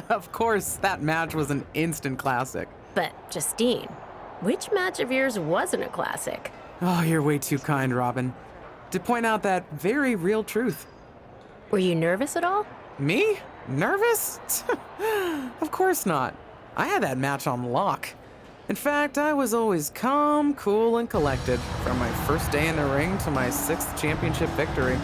Of course, that match was an instant classic. But, Justine, which match of yours wasn't a classic? Oh, you're way too kind, Robin. To point out that very real truth. Were you nervous at all? Me? Nervous? Of course not. I had that match on lock. In fact, I was always calm, cool, and collected from my first day in the ring to my 6th championship victory.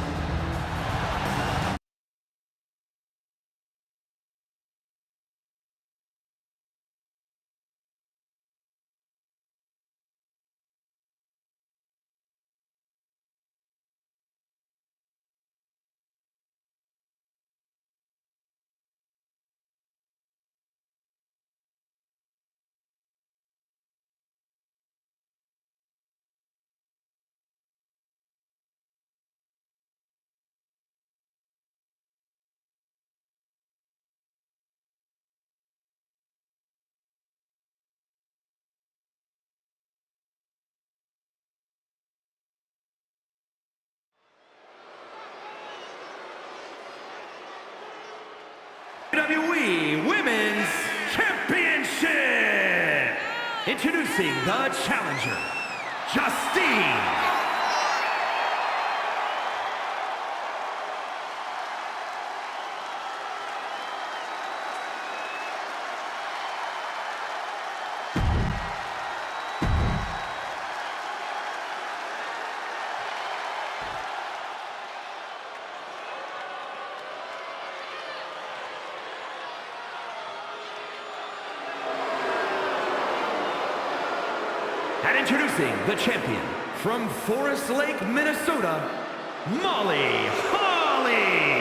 WWE Women's Championship! Introducing the challenger, Justine. And introducing the champion from Forest Lake, Minnesota, Molly Holly.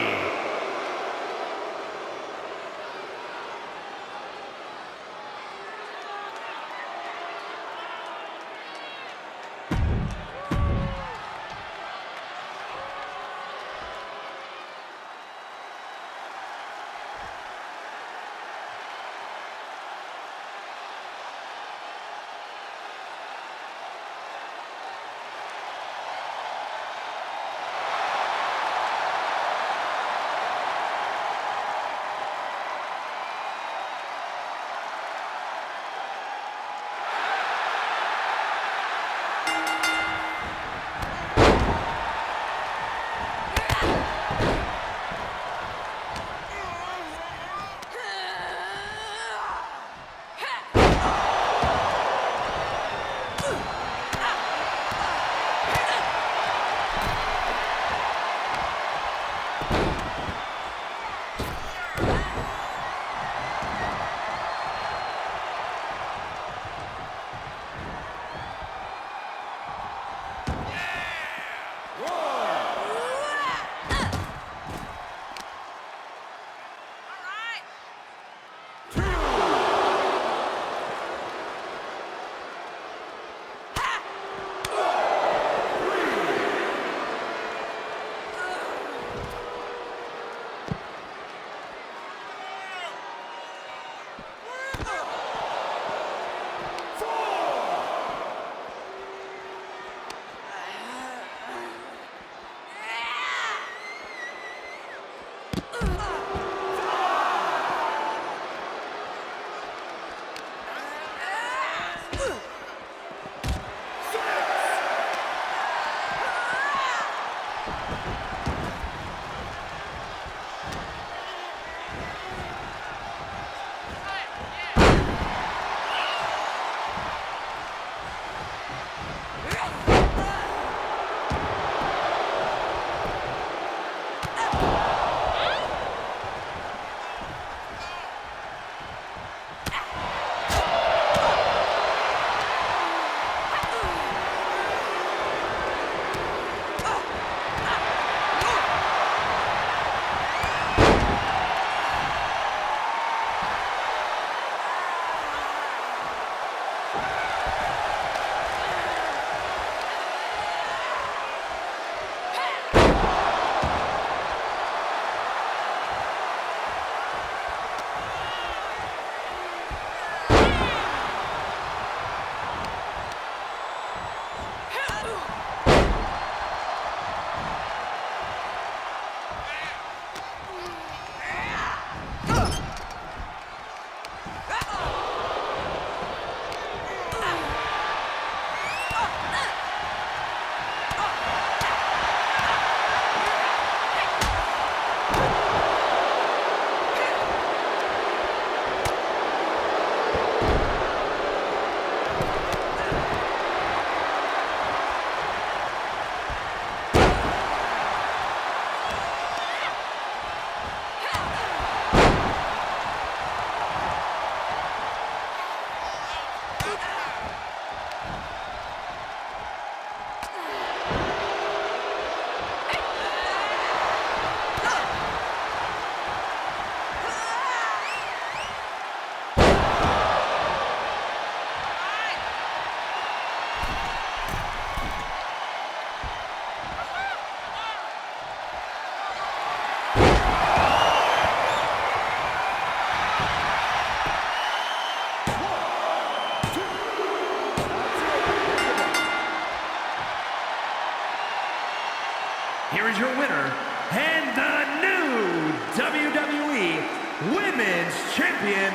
is your winner, and the new WWE Women's Champion,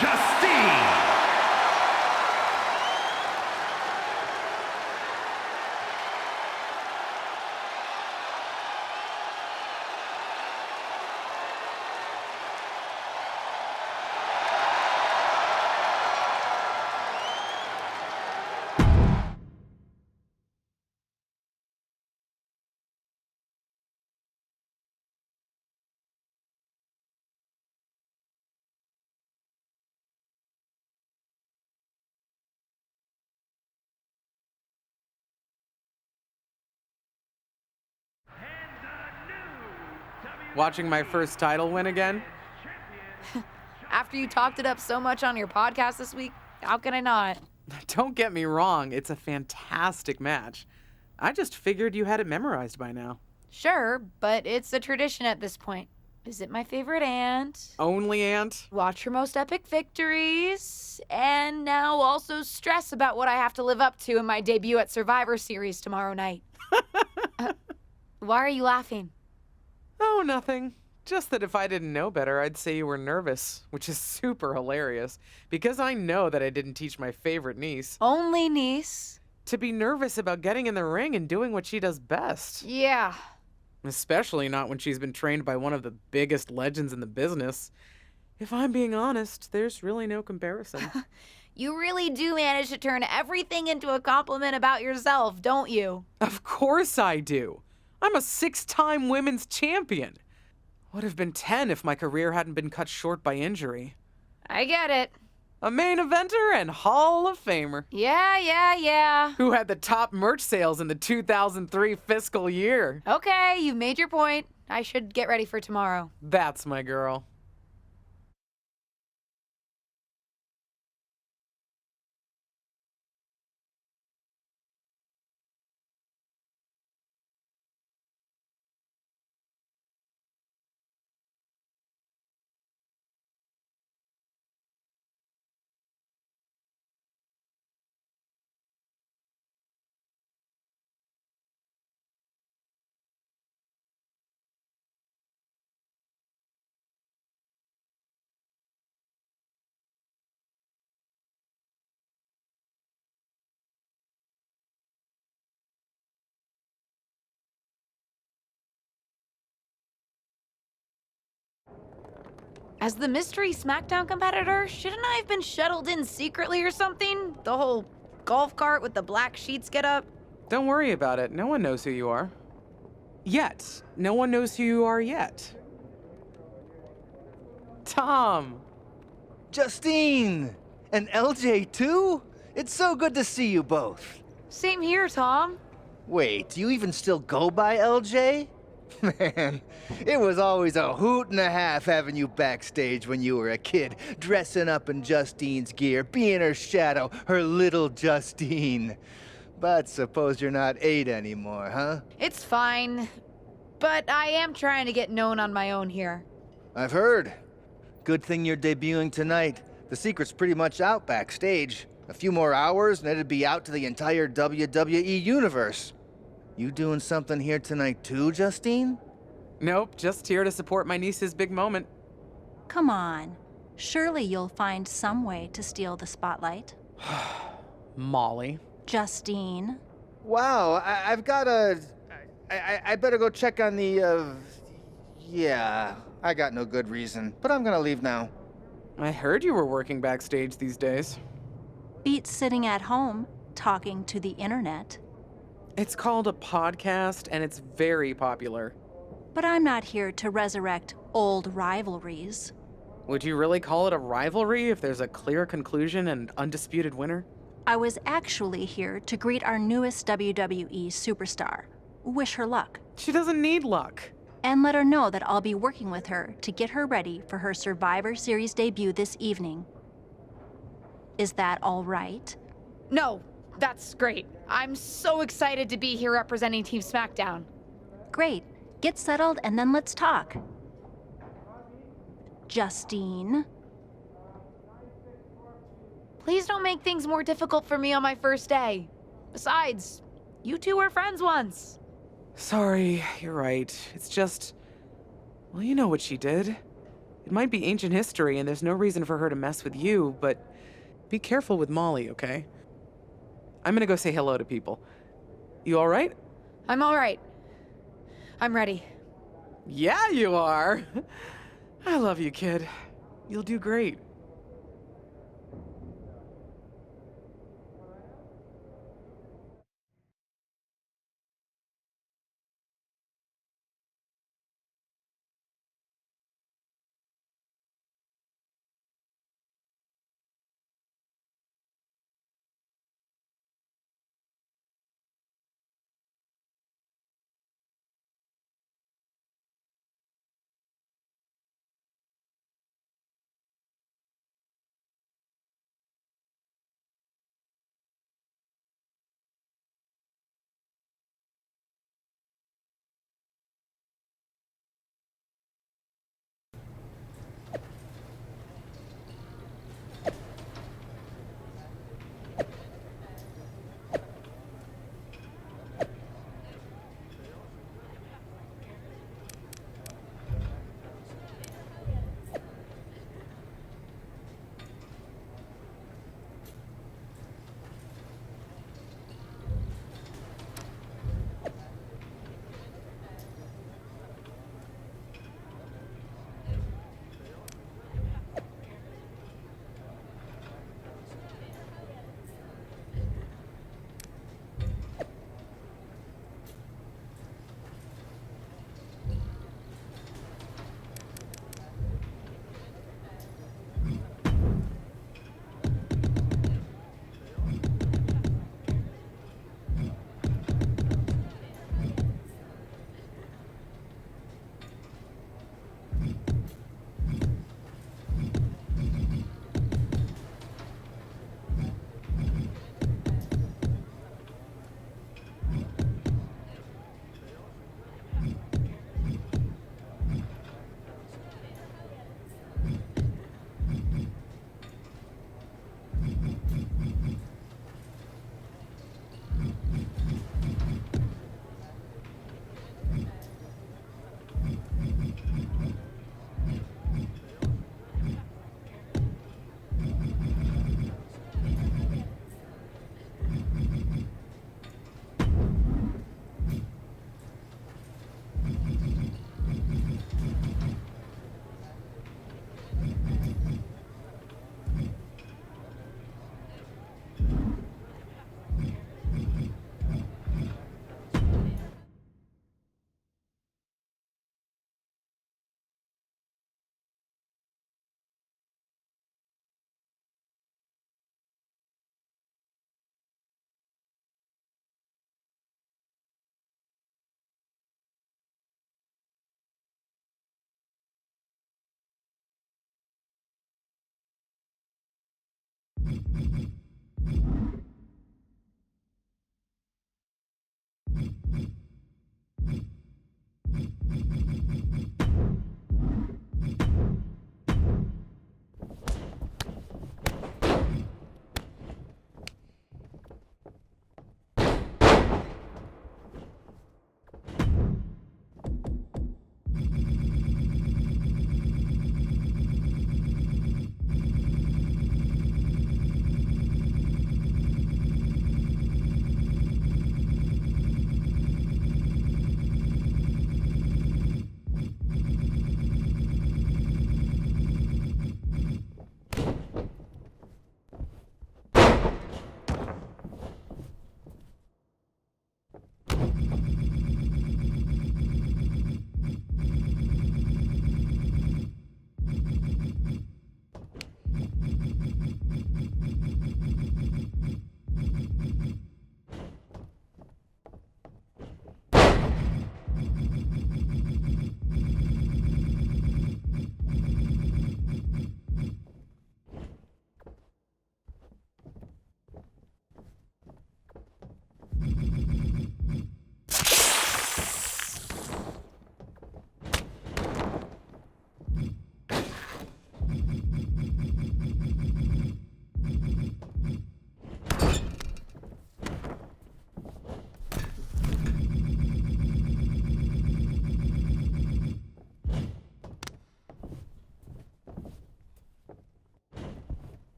Justine. Watching my first title win again? After you talked it up so much on your podcast this week, how can I not? Don't get me wrong, it's a fantastic match. I just figured you had it memorized by now. Sure, but it's a tradition at this point. Visit my favorite aunt. Only aunt? Watch her most epic victories. And now also stress about what I have to live up to in my debut at Survivor Series tomorrow night. Why are you laughing? Oh, nothing. Just that if I didn't know better, I'd say you were nervous, which is super hilarious, because I know that I didn't teach my favorite niece Only niece. to be nervous about getting in the ring and doing what she does best. Yeah. Especially not when she's been trained by one of the biggest legends in the business. If I'm being honest, there's really no comparison. You really do manage to turn everything into a compliment about yourself, don't you? Of course I do. I'm a 6-time women's champion. Would have been 10 if my career hadn't been cut short by injury. I get it. A main eventer and Hall of Famer. Yeah. Who had the top merch sales in the 2003 fiscal year. Okay, you've made your point. I should get ready for tomorrow. That's my girl. As the mystery SmackDown competitor, shouldn't I have been shuttled in secretly or something? The whole golf cart with the black sheets get up? Don't worry about it. No one knows who you are. Yet. No one knows who you are yet. Tom! Justine! And LJ too? It's so good to see you both. Same here, Tom. Wait, do you even still go by LJ? Man, it was always a hoot and a half having you backstage when you were a kid, dressing up in Justine's gear, being her shadow, her little Justine. But suppose you're not 8 anymore, huh? It's fine. But I am trying to get known on my own here. I've heard. Good thing you're debuting tonight. The secret's pretty much out backstage. A few more hours and it'd be out to the entire WWE universe. You doing something here tonight too, Justine? Nope, just here to support my niece's big moment. Come on. Surely you'll find some way to steal the spotlight. Molly. Justine. Wow, I've got a... I better go check on the, Yeah, I got no good reason, but I'm gonna leave now. I heard you were working backstage these days. Beats sitting at home, talking to the internet. It's called a podcast, and it's very popular. But I'm not here to resurrect old rivalries. Would you really call it a rivalry if there's a clear conclusion and undisputed winner? I was actually here to greet our newest WWE superstar, wish her luck, She doesn't need luck. and let her know that I'll be working with her to get her ready for her Survivor Series debut this evening. Is that all right? No, that's great. I'm so excited to be here representing Team SmackDown. Great. Get settled and then let's talk. Justine. Please don't make things more difficult for me on my first day. Besides, you two were friends once. Sorry, you're right. It's just, well, you know what she did. It might be ancient history and there's no reason for her to mess with you, but be careful with Molly, okay? I'm gonna go say hello to people. You all right? I'm all right. I'm ready. Yeah, you are. I love you, kid. You'll do great.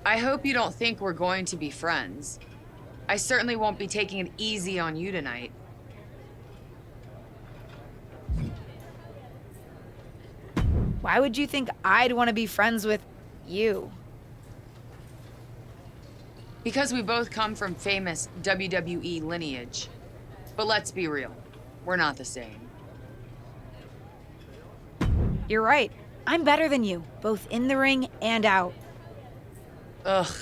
I hope you don't think we're going to be friends. I certainly won't be taking it easy on you tonight. Why would you think I'd want to be friends with you? Because we both come from famous WWE lineage. But let's be real, we're not the same. You're right. I'm better than you, both in the ring and out. Ugh.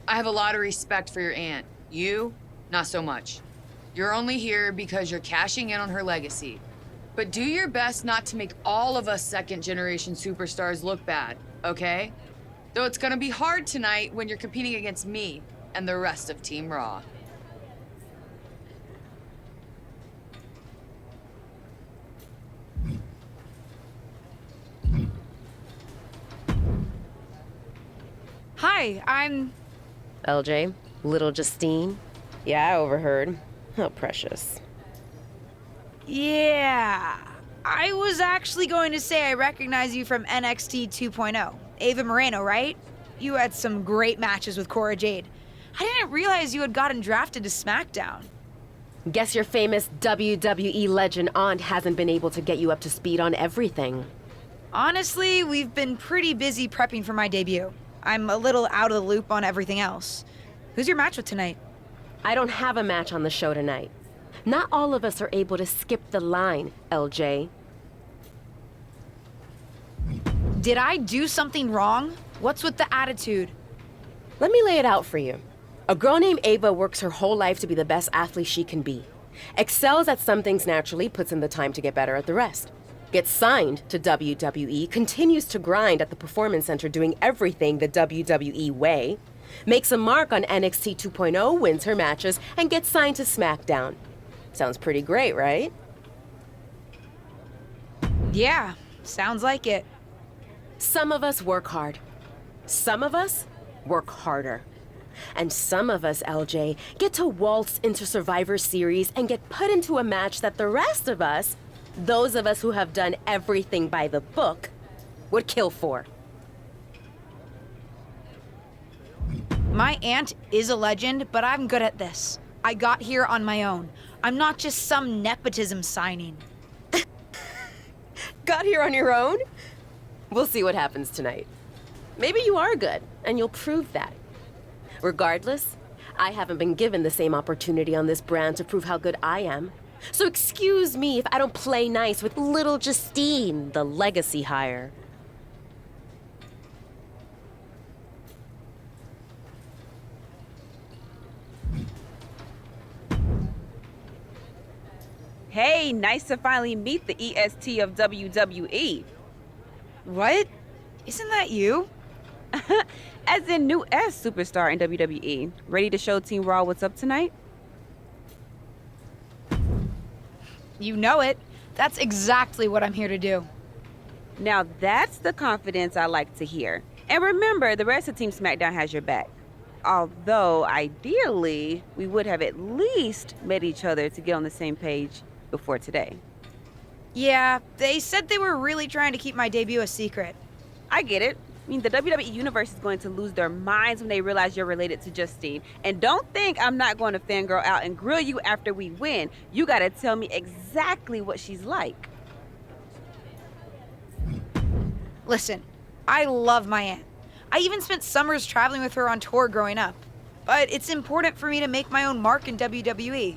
I have a lot of respect for your aunt. You, not so much. You're only here because you're cashing in on her legacy. But do your best not to make all of us second-generation superstars look bad, okay? Though it's gonna be hard tonight when you're competing against me and the rest of Team Raw. Hi, I'm... LJ, little Justine. Yeah, I overheard. How precious. Yeah. I was actually going to say I recognize you from NXT 2.0. Ava Moreno, right? You had some great matches with Cora Jade. I didn't realize you had gotten drafted to SmackDown. Guess your famous WWE legend aunt hasn't been able to get you up to speed on everything. Honestly, we've been pretty busy prepping for my debut. I'm a little out of the loop on everything else. Who's your match with tonight? I don't have a match on the show tonight. Not all of us are able to skip the line, LJ. Did I do something wrong? What's with the attitude? Let me lay it out for you. A girl named Ava works her whole life to be the best athlete she can be. Excels at some things naturally, puts in the time to get better at the rest. Gets signed to WWE, continues to grind at the Performance Center doing everything the WWE way, makes a mark on NXT 2.0, wins her matches, and gets signed to SmackDown. Sounds pretty great, right? Yeah, sounds like it. Some of us work hard. Some of us work harder. And some of us, LJ, get to waltz into Survivor Series and get put into a match that the rest of us, those of us who have done everything by the book, would kill for. My aunt is a legend, but I'm good at this. I got here on my own. I'm not just some nepotism signing. Got here on your own? We'll see what happens tonight. Maybe you are good, and you'll prove that. Regardless, I haven't been given the same opportunity on this brand to prove how good I am. So excuse me if I don't play nice with little Justine, the legacy hire. Hey, nice to finally meet the EST of WWE. What? Isn't that you? As in new S superstar in WWE. Ready to show Team Raw what's up tonight? You know it. That's exactly what I'm here to do. Now that's the confidence I like to hear. And remember, the rest of Team SmackDown has your back. Although, ideally, we would have at least met each other to get on the same page before today. Yeah, they said they were really trying to keep my debut a secret. I get it. I mean, the WWE Universe is going to lose their minds when they realize you're related to Justine. And don't think I'm not going to fangirl out and grill you after we win. You gotta tell me exactly what she's like. Listen, I love my aunt. I even spent summers traveling with her on tour growing up. But it's important for me to make my own mark in WWE.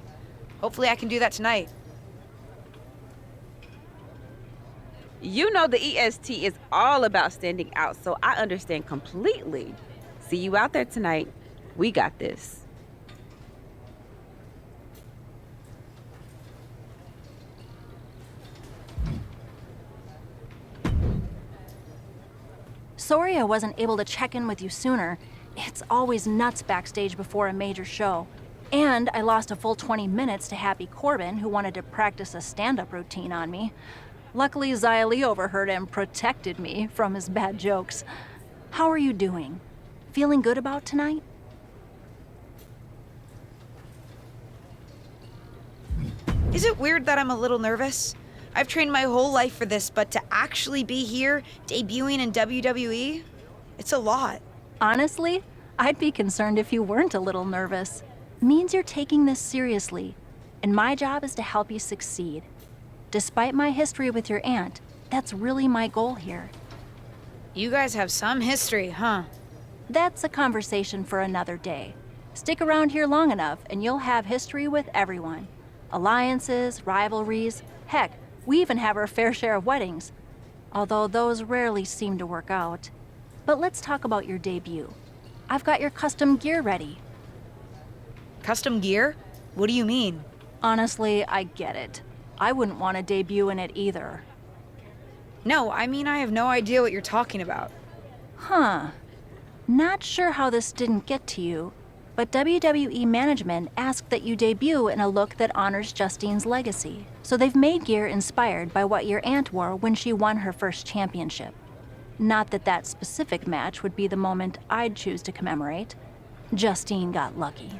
Hopefully I can do that tonight. You know the EST is all about standing out, so I understand completely. See you out there tonight. We got this. Sorry I wasn't able to check in with you sooner. It's always nuts backstage before a major show. And I lost a full 20 minutes to Happy Corbin, who wanted to practice a stand-up routine on me. Luckily, Xia Li overheard and protected me from his bad jokes. How are you doing? Feeling good about tonight? Is it weird that I'm a little nervous? I've trained my whole life for this, but to actually be here, debuting in WWE, it's a lot. Honestly, I'd be concerned if you weren't a little nervous. Means you're taking this seriously, and my job is to help you succeed. Despite my history with your aunt, that's really my goal here. You guys have some history, huh? That's a conversation for another day. Stick around here long enough and you'll have history with everyone. Alliances, rivalries, heck, we even have our fair share of weddings. Although those rarely seem to work out. But let's talk about your debut. I've got your custom gear ready. Custom gear? What do you mean? Honestly, I get it. I wouldn't want to debut in it either. No, I mean I have no idea what you're talking about. Huh. Not sure how this didn't get to you, but WWE management asked that you debut in a look that honors Justine's legacy. So they've made gear inspired by what your aunt wore when she won her first championship. Not that that specific match would be the moment I'd choose to commemorate. Justine got lucky.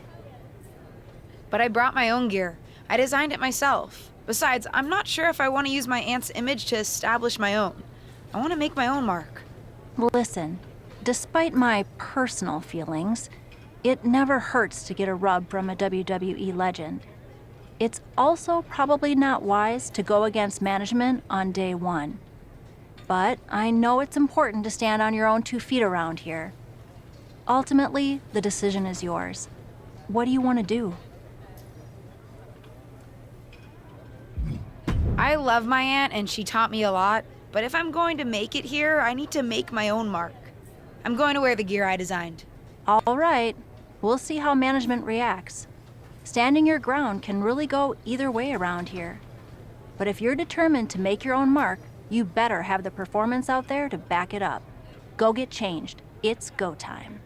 But I brought my own gear. I designed it myself. Besides, I'm not sure if I want to use my aunt's image to establish my own. I want to make my own mark. Listen, despite my personal feelings, it never hurts to get a rub from a WWE legend. It's also probably not wise to go against management on day one. But I know it's important to stand on your own 2 feet around here. Ultimately, the decision is yours. What do you want to do? I love my aunt and she taught me a lot, but if I'm going to make it here, I need to make my own mark. I'm going to wear the gear I designed. All right, we'll see how management reacts. Standing your ground can really go either way around here. But if you're determined to make your own mark, you better have the performance out there to back it up. Go get changed. It's go time.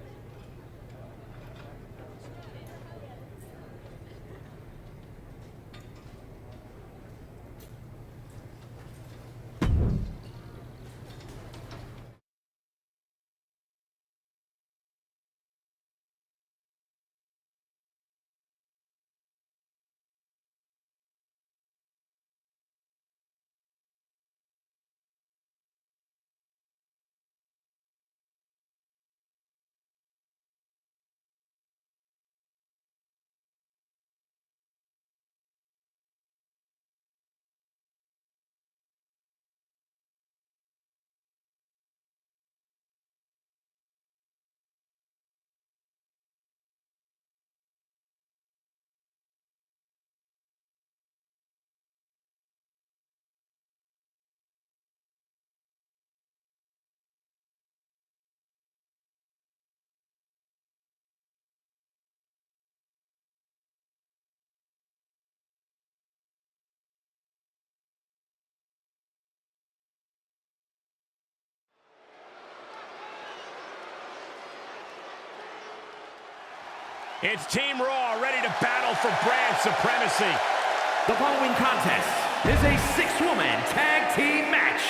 It's Team Raw ready to battle for brand supremacy. The following contest is a 6-woman tag team match.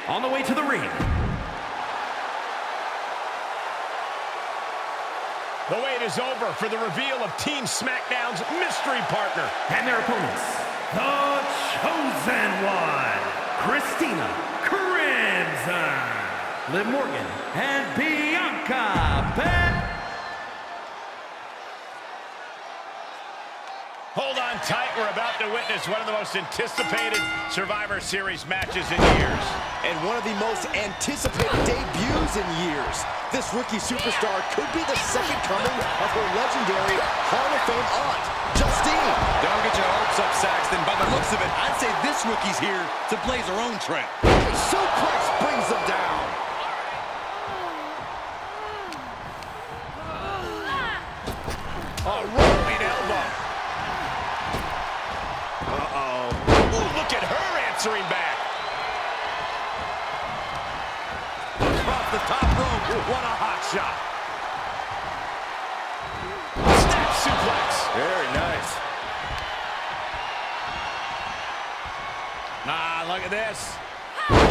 On the way to the ring, The wait is over for the reveal of Team SmackDown's mystery partner. and their opponents, the Chosen One, Christina Crimson, Liv Morgan, and Bianca Belair. Hold on tight, we're about to witness one of the most anticipated Survivor Series matches in years. And one of the most anticipated debuts in years. This rookie superstar could be the second coming of her legendary Hall of Fame aunt, Justine. Don't get your hopes up, Saxton. By the looks of it, I'd say this rookie's here to blaze her own trail. Suplex brings them down. A rolling elbow. Uh-oh. Ooh, look at her answering back. Across the top rope, what a hot shot. Snap suplex. Very nice. Ah, look at this.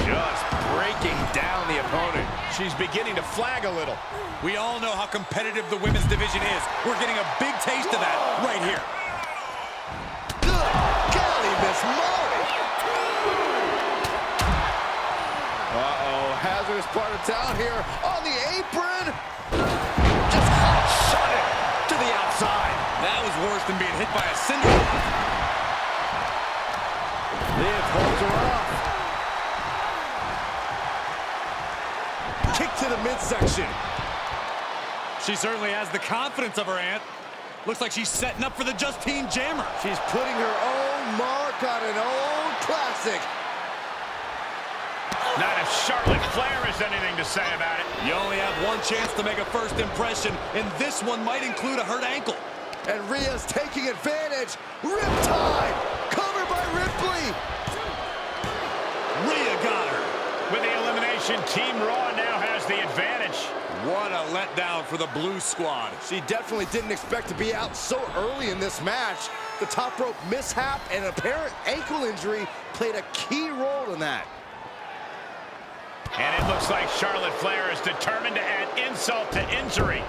Just breaking down the opponent. She's beginning to flag a little. We all know how competitive the women's division is. We're getting a big taste of that right here. Good golly, Miss Molly. Uh-oh, hazardous part of town here on the apron. than being hit by a cinder block. Liv holds her off. Kick to the midsection. She certainly has the confidence of her aunt. Looks like she's setting up for the Justine Jammer. She's putting her own mark on an old classic. Not if Charlotte Flair has anything to say about it. You only have one chance to make a first impression, and this one might include a hurt ankle. And Rhea's taking advantage. Riptide! Covered by Ripley! Rhea got her. With the elimination, Team Raw now has the advantage. What a letdown for the Blue Squad. She definitely didn't expect to be out so early in this match. The top rope mishap and apparent ankle injury played a key role in that. And it looks like Charlotte Flair is determined to add insult to injury.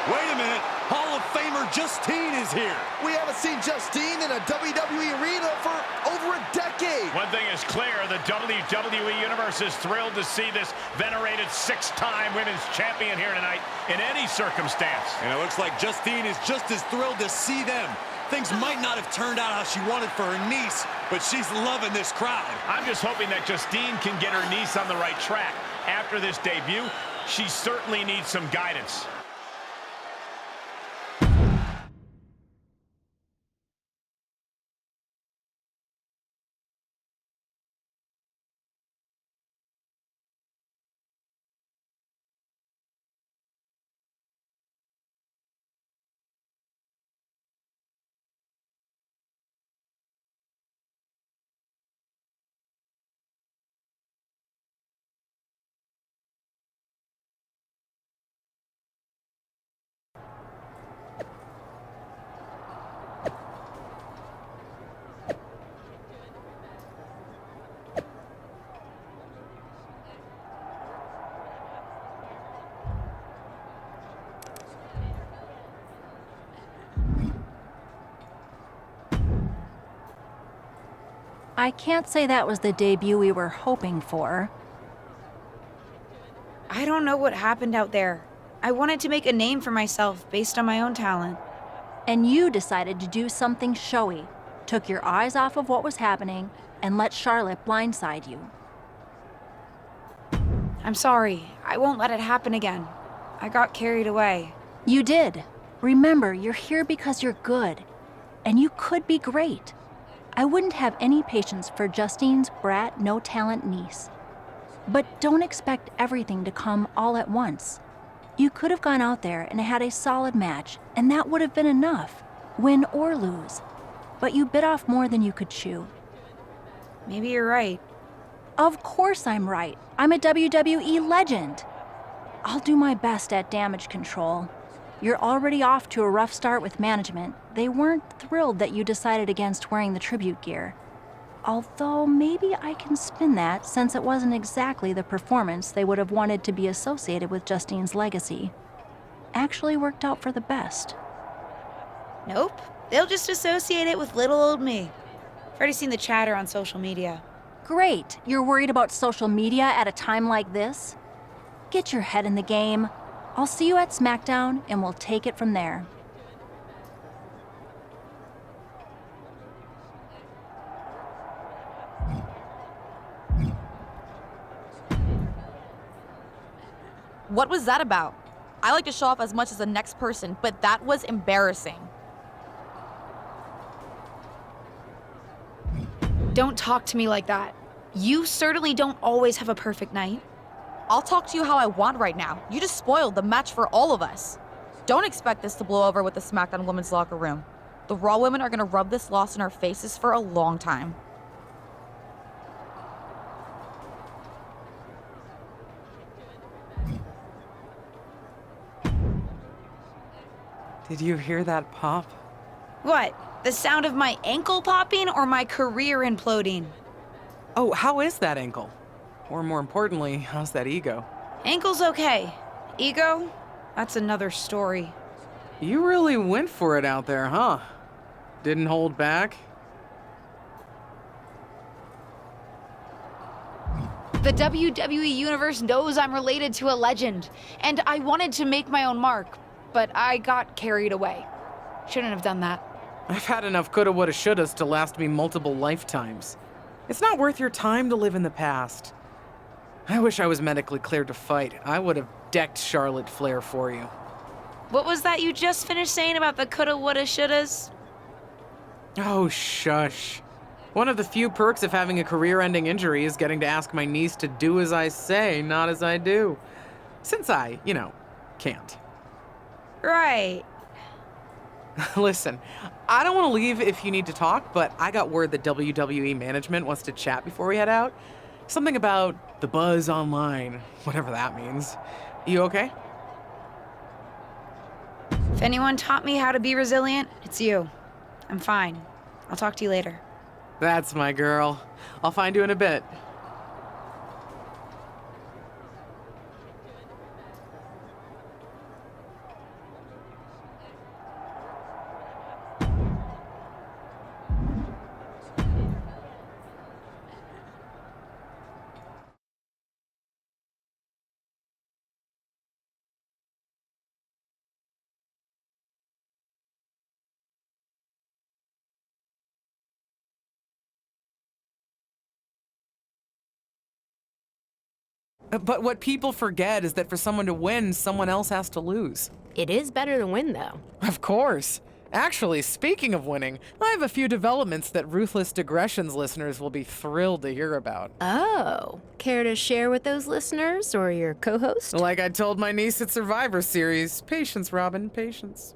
Wait a minute. Hall of Famer Justine is here. We haven't seen Justine in a WWE arena for over a decade. One thing is clear, the WWE Universe is thrilled to see this venerated six-time women's champion here tonight in any circumstance. And it looks like Justine is just as thrilled to see them. Things might not have turned out how she wanted for her niece, but she's loving this crowd. I'm just hoping that Justine can get her niece on the right track. After this debut, she certainly needs some guidance. I can't say that was the debut we were hoping for. I don't know what happened out there. I wanted to make a name for myself based on my own talent. And you decided to do something showy, took your eyes off of what was happening, and let Charlotte blindside you. I'm sorry. I won't let it happen again. I got carried away. You did. Remember, you're here because you're good, and you could be great. I wouldn't have any patience for Justine's brat, no-talent niece. But don't expect everything to come all at once. You could have gone out there and had a solid match, and that would have been enough, win or lose. But you bit off more than you could chew. Maybe you're right. Of course I'm right. I'm a WWE legend. I'll do my best at damage control. You're already off to a rough start with management. They weren't thrilled that you decided against wearing the tribute gear. Although maybe I can spin that, since it wasn't exactly the performance they would have wanted to be associated with Justine's legacy. Actually worked out for the best. Nope. They'll just associate it with little old me. I've already seen the chatter on social media. Great. You're worried about social media at a time like this? Get your head in the game. I'll see you at SmackDown, and we'll take it from there. What was that about? I like to show off as much as the next person, but that was embarrassing. Don't talk to me like that. You certainly don't always have a perfect night. I'll talk to you how I want right now. You just spoiled the match for all of us. Don't expect this to blow over with the SmackDown women's locker room. The Raw women are gonna rub this loss in our faces for a long time. Did you hear that pop? What? The sound of my ankle popping or my career imploding? Oh, how is that ankle? Or more importantly, how's that ego? Ankle's okay. Ego? That's another story. You really went for it out there, huh? Didn't hold back? The WWE Universe knows I'm related to a legend, and I wanted to make my own mark, but I got carried away. Shouldn't have done that. I've had enough coulda, woulda, shouldas to last me multiple lifetimes. It's not worth your time to live in the past. I wish I was medically cleared to fight. I would have decked Charlotte Flair for you. What was that you just finished saying about the coulda, woulda, shouldas? Oh, shush. One of the few perks of having a career-ending injury is getting to ask my niece to do as I say, not as I do. Since I, can't. Right. Listen, I don't want to leave if you need to talk, but I got word that WWE management wants to chat before we head out. Something about the buzz online, whatever that means. You okay? If anyone taught me how to be resilient, it's you. I'm fine. I'll talk to you later. That's my girl. I'll find you in a bit. But what people forget is that for someone to win, someone else has to lose. It is better to win, though. Of course. Actually, speaking of winning, I have a few developments that Ruthless Digressions listeners will be thrilled to hear about. Oh, care to share with those listeners or your co-host? Like I told my niece at Survivor Series, patience, Robin, patience.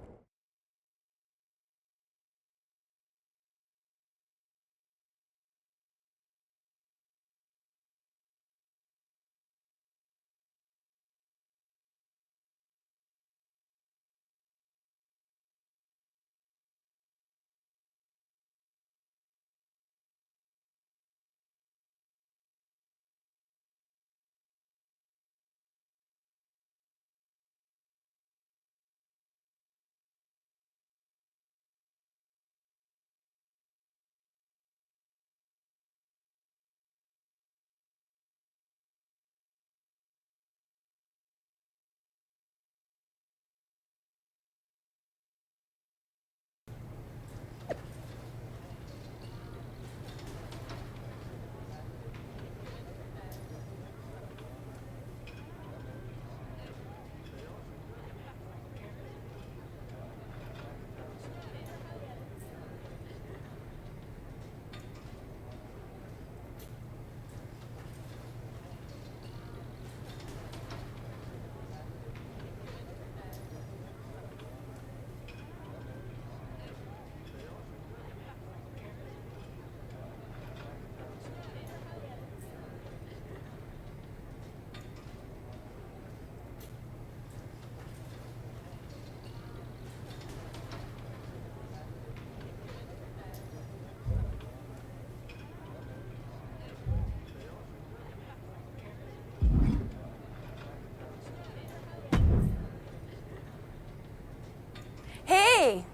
Hey,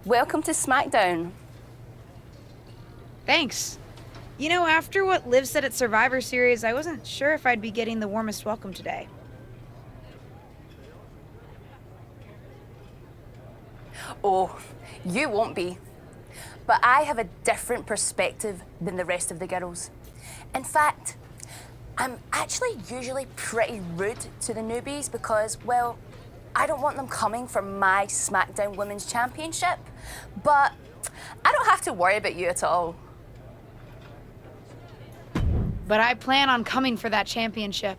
welcome to SmackDown. Thanks. You know, after what Liv said at Survivor Series, I wasn't sure if I'd be getting the warmest welcome today. Oh, you won't be. But I have a different perspective than the rest of the girls. In fact, I'm actually usually pretty rude to the newbies because, well, I don't want them coming for my SmackDown Women's Championship. But I don't have to worry about you at all. But I plan on coming for that championship.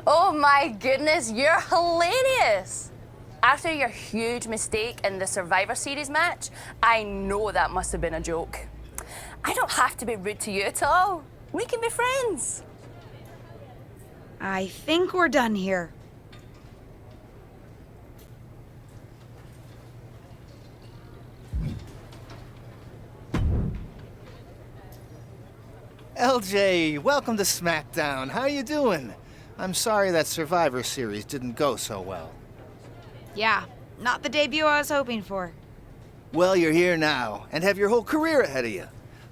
Oh my goodness, you're hilarious! After your huge mistake in the Survivor Series match, I know that must have been a joke. I don't have to be rude to you at all. We can be friends. I think we're done here. LJ, welcome to SmackDown. How you doing? I'm sorry that Survivor Series didn't go so well. Yeah, not the debut I was hoping for. Well, you're here now and have your whole career ahead of you.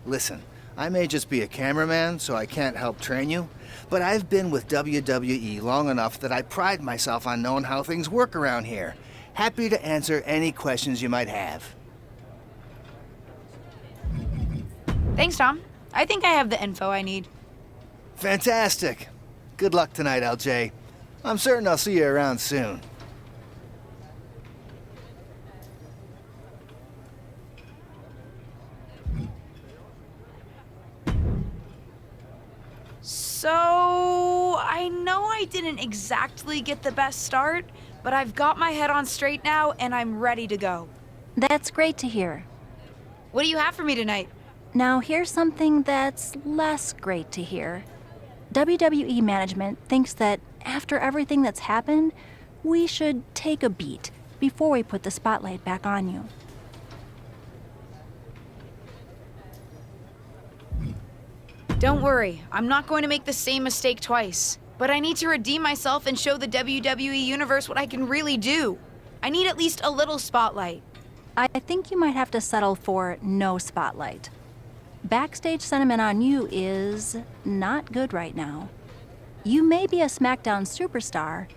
Listen, I may just be a cameraman, so I can't help train you, but I've been with WWE long enough that I pride myself on knowing how things work around here. Happy to answer any questions you might have. Thanks, Tom. I think I have the info I need. Fantastic. Good luck tonight, LJ. I'm certain I'll see you around soon. So, I know I didn't exactly get the best start, but I've got my head on straight now and I'm ready to go. That's great to hear. What do you have for me tonight? Now, here's something that's less great to hear. WWE management thinks that after everything that's happened, we should take a beat before we put the spotlight back on you. Don't worry, I'm not going to make the same mistake twice. But I need to redeem myself and show the WWE Universe what I can really do. I need at least a little spotlight. I think you might have to settle for no spotlight. Backstage sentiment on you is not good right now. You may be a SmackDown superstar,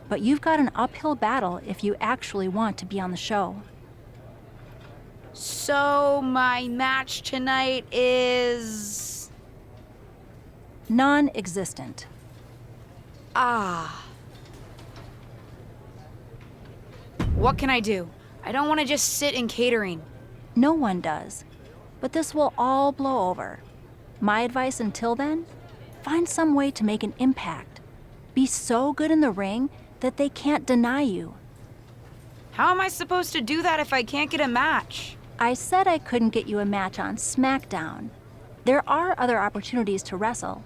but you've got an uphill battle if you actually want to be on the show. So, my match tonight is... non-existent. Ah. What can I do? I don't want to just sit in catering. No one does. But this will all blow over. My advice until then? Find some way to make an impact. Be so good in the ring that they can't deny you. How am I supposed to do that if I can't get a match? I said I couldn't get you a match on SmackDown. There are other opportunities to wrestle.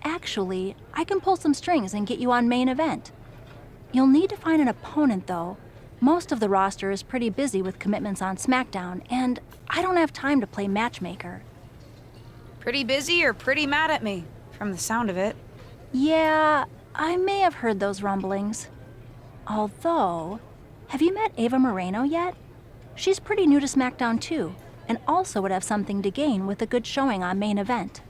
Actually, I can pull some strings and get you on main event. You'll need to find an opponent, though. Most of the roster is pretty busy with commitments on SmackDown, and I don't have time to play matchmaker. Pretty busy or pretty mad at me, from the sound of it. Yeah, I may have heard those rumblings. Although, have you met Ava Moreno yet? She's pretty new to SmackDown too, and also would have something to gain with a good showing on main event.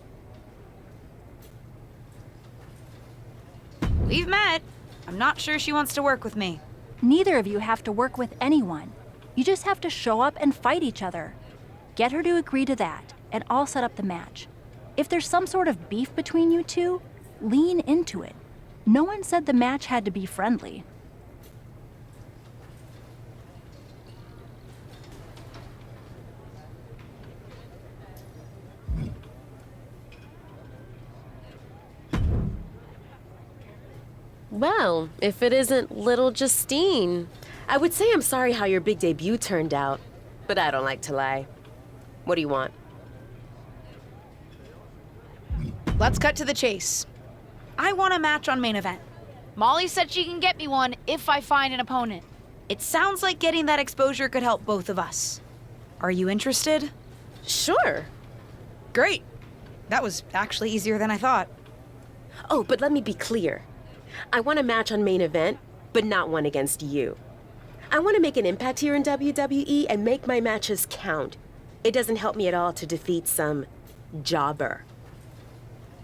We've met. I'm not sure she wants to work with me. Neither of you have to work with anyone. You just have to show up and fight each other. Get her to agree to that, and I'll set up the match. If there's some sort of beef between you two, lean into it. No one said the match had to be friendly. Well, if it isn't little Justine, I would say I'm sorry how your big debut turned out, but I don't like to lie. What do you want? Let's cut to the chase. I want a match on main event. Molly said she can get me one if I find an opponent. It sounds like getting that exposure could help both of us. Are you interested? Sure. Great. That was actually easier than I thought. Oh, but let me be clear. I want a match on main event, but not one against you. I want to make an impact here in WWE and make my matches count. It doesn't help me at all to defeat some jobber.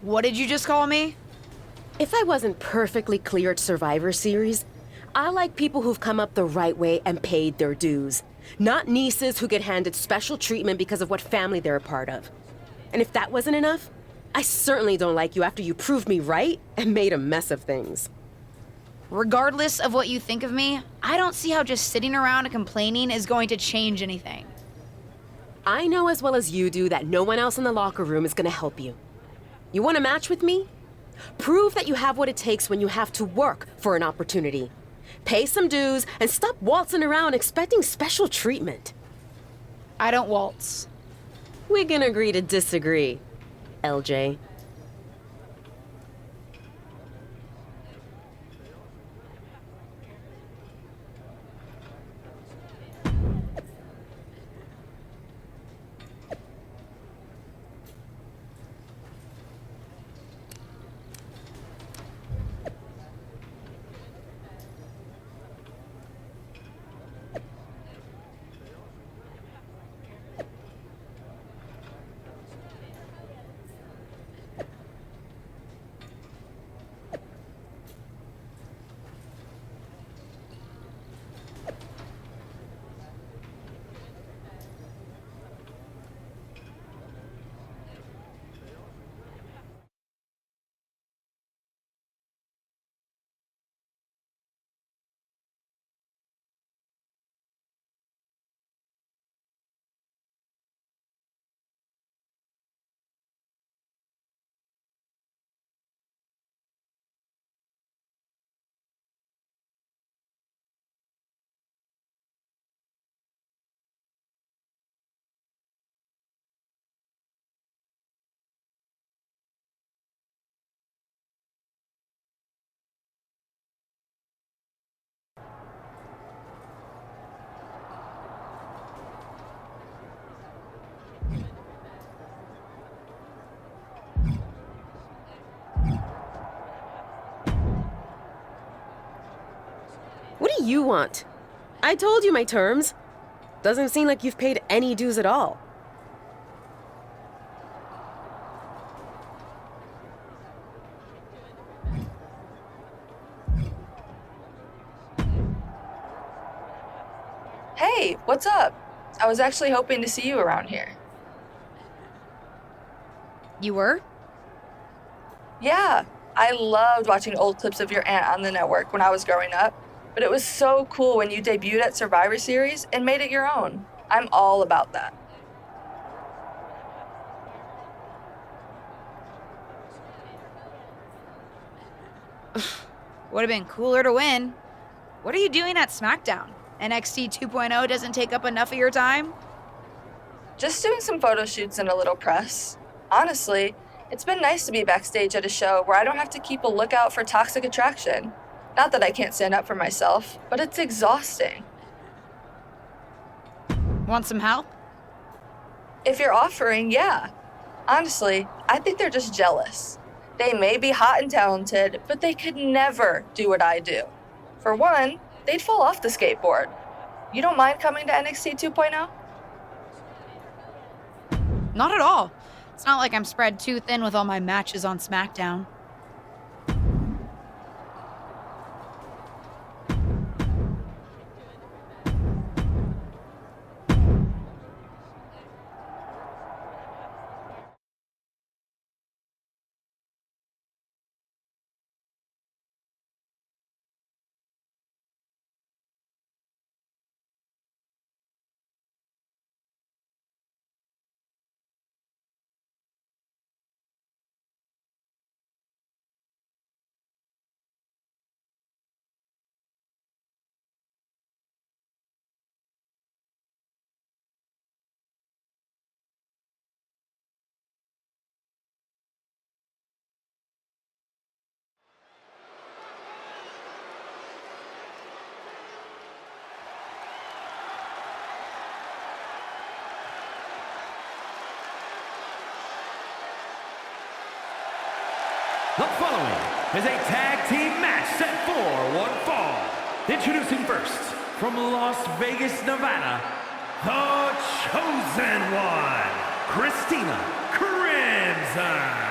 What did you just call me? If I wasn't perfectly clear at Survivor Series, I like people who've come up the right way and paid their dues. Not nieces who get handed special treatment because of what family they're a part of. And if that wasn't enough, I certainly don't like you after you proved me right and made a mess of things. Regardless of what you think of me, I don't see how just sitting around and complaining is going to change anything. I know as well as you do that no one else in the locker room is going to help you. You want a match with me? Prove that you have what it takes when you have to work for an opportunity. Pay some dues and stop waltzing around expecting special treatment. I don't waltz. We can agree to disagree, LJ. you want? I told you my terms. Doesn't seem like you've paid any dues at all. Hey, what's up? I was actually hoping to see you around here. You were? Yeah, I loved watching old clips of your aunt on the network when I was growing up, but it was so cool when you debuted at Survivor Series and made it your own. I'm all about that. Would have been cooler to win. What are you doing at SmackDown? NXT 2.0 doesn't take up enough of your time? Just doing some photo shoots and a little press. Honestly, it's been nice to be backstage at a show where I don't have to keep a lookout for toxic attraction. Not that I can't stand up for myself, but it's exhausting. Want some help? If you're offering, yeah. Honestly, I think they're just jealous. They may be hot and talented, but they could never do what I do. For one, they'd fall off the skateboard. You don't mind coming to NXT 2.0? Not at all. It's not like I'm spread too thin with all my matches on SmackDown. The following is a tag team match set for one fall. Introducing first, from Las Vegas, Nevada, the Chosen One, Christina Crimson.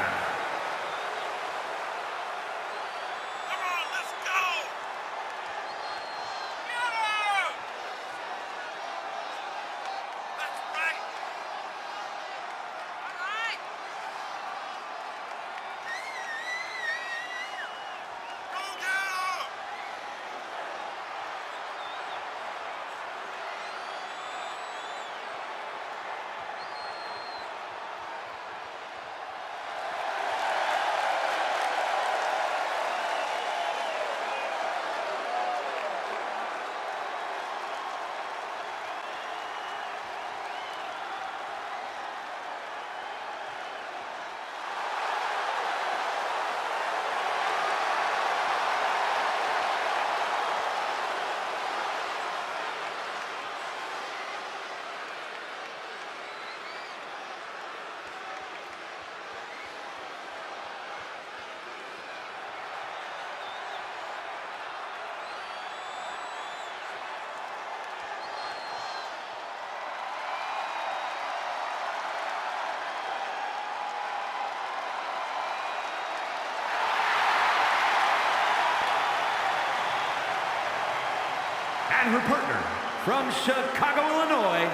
And her partner, from Chicago, Illinois,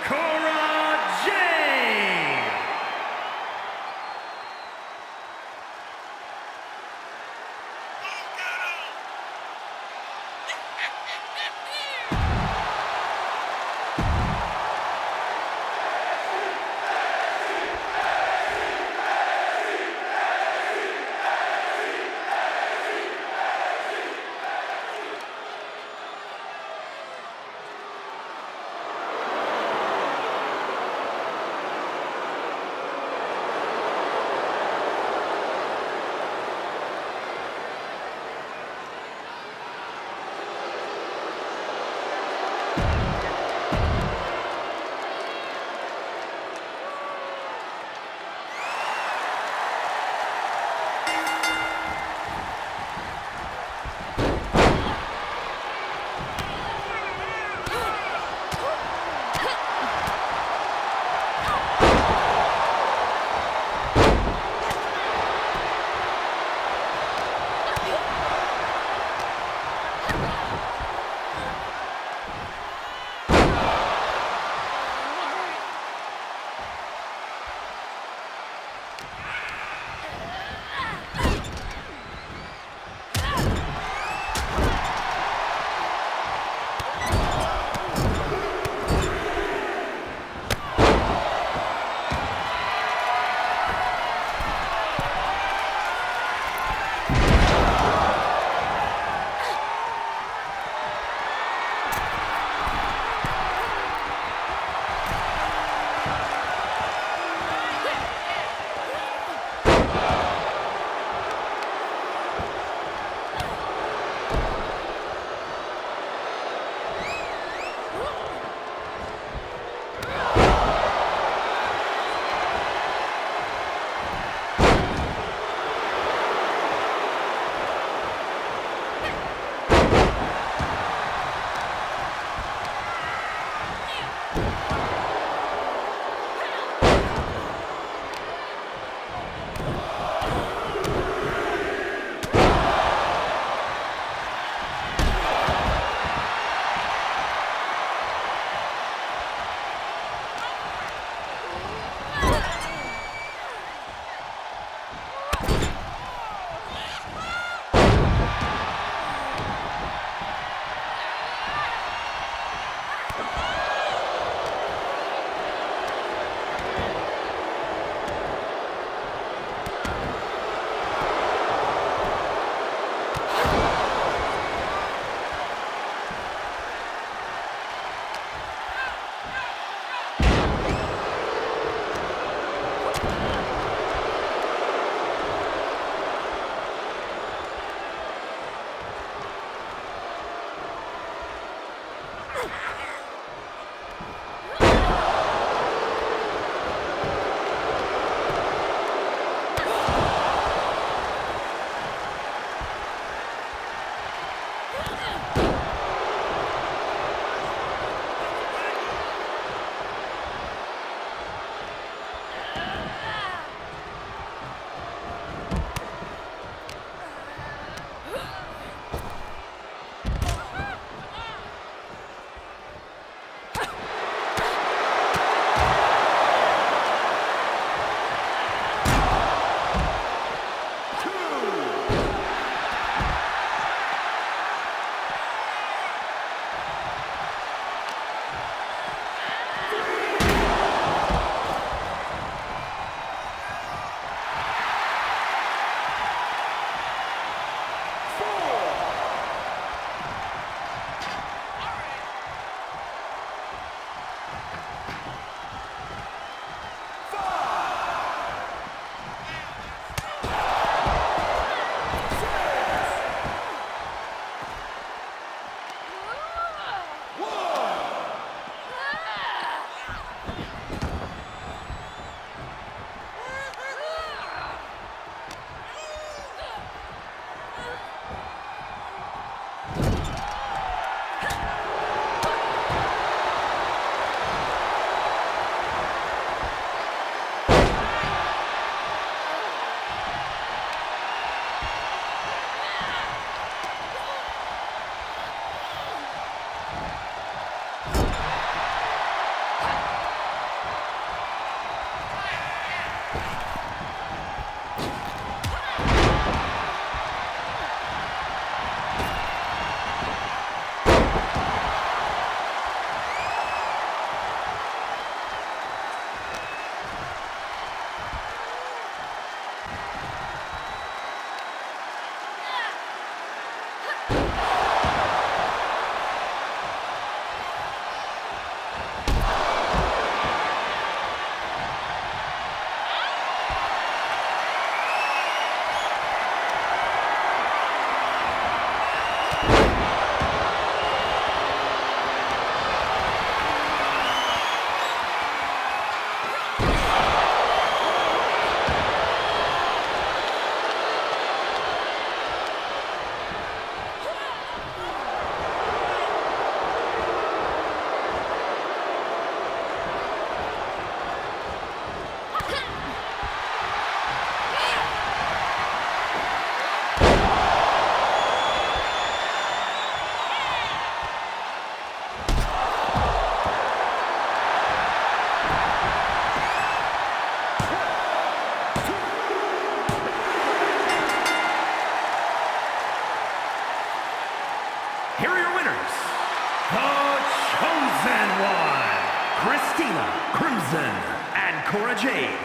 Cora Jade. Here are your winners, the Chosen One, Christina Crimson and Cora Jade.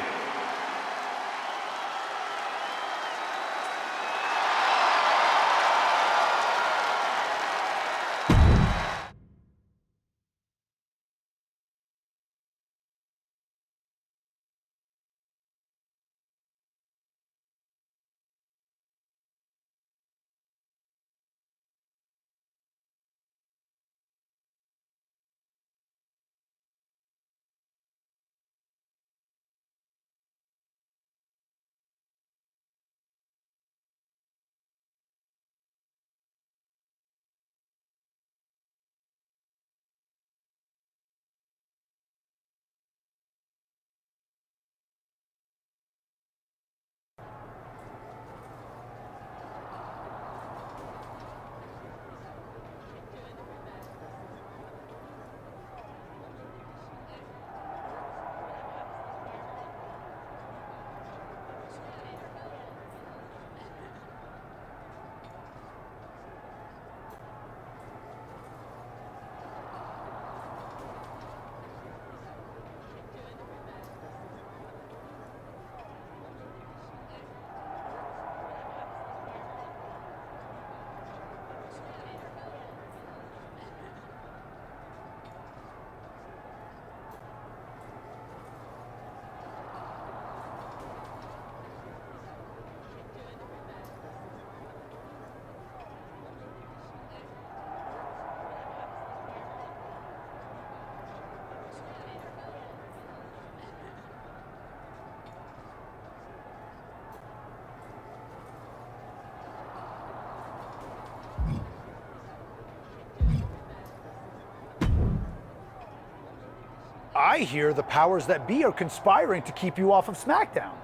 I hear the powers that be are conspiring to keep you off of SmackDown.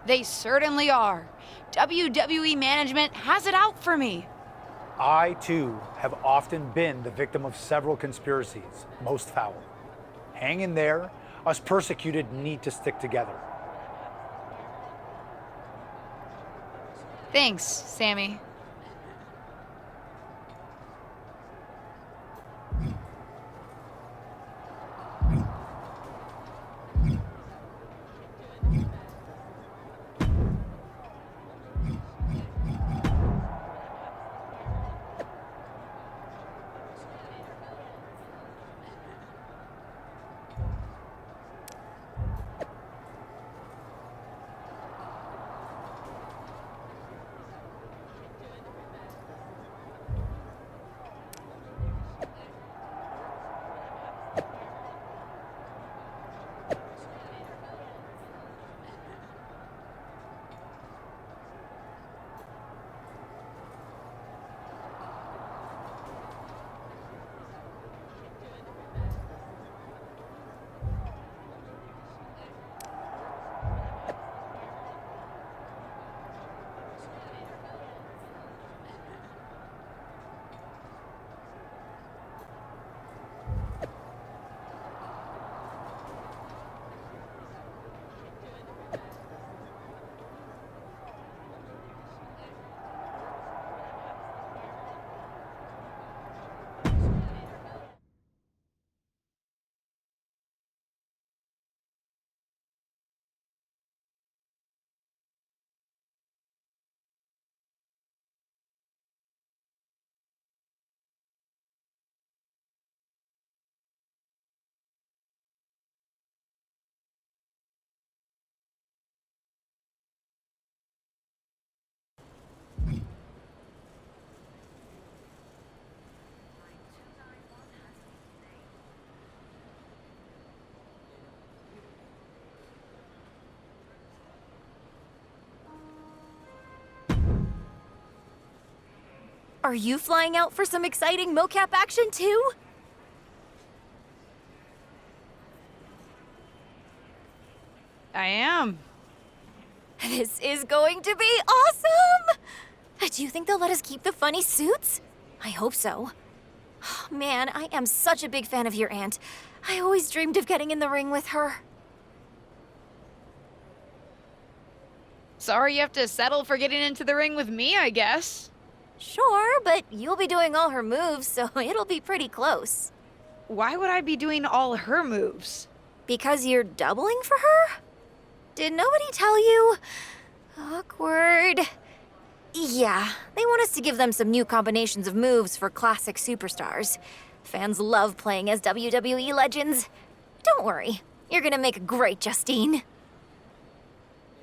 They certainly are. WWE management has it out for me. I, too, have often been the victim of several conspiracies, most foul. Hang in there. Us persecuted need to stick together. Thanks, Sammy. Are you flying out for some exciting mocap action too? I am. This is going to be awesome! Do you think they'll let us keep the funny suits? I hope so. Man, I am such a big fan of your aunt. I always dreamed of getting in the ring with her. Sorry you have to settle for getting into the ring with me, I guess. Sure, but you'll be doing all her moves, so it'll be pretty close. Why would I be doing all her moves? Because you're doubling for her? Did nobody tell you? Awkward. Yeah, they want us to give them some new combinations of moves for classic superstars. Fans love playing as WWE legends. Don't worry, you're gonna make a great Justine.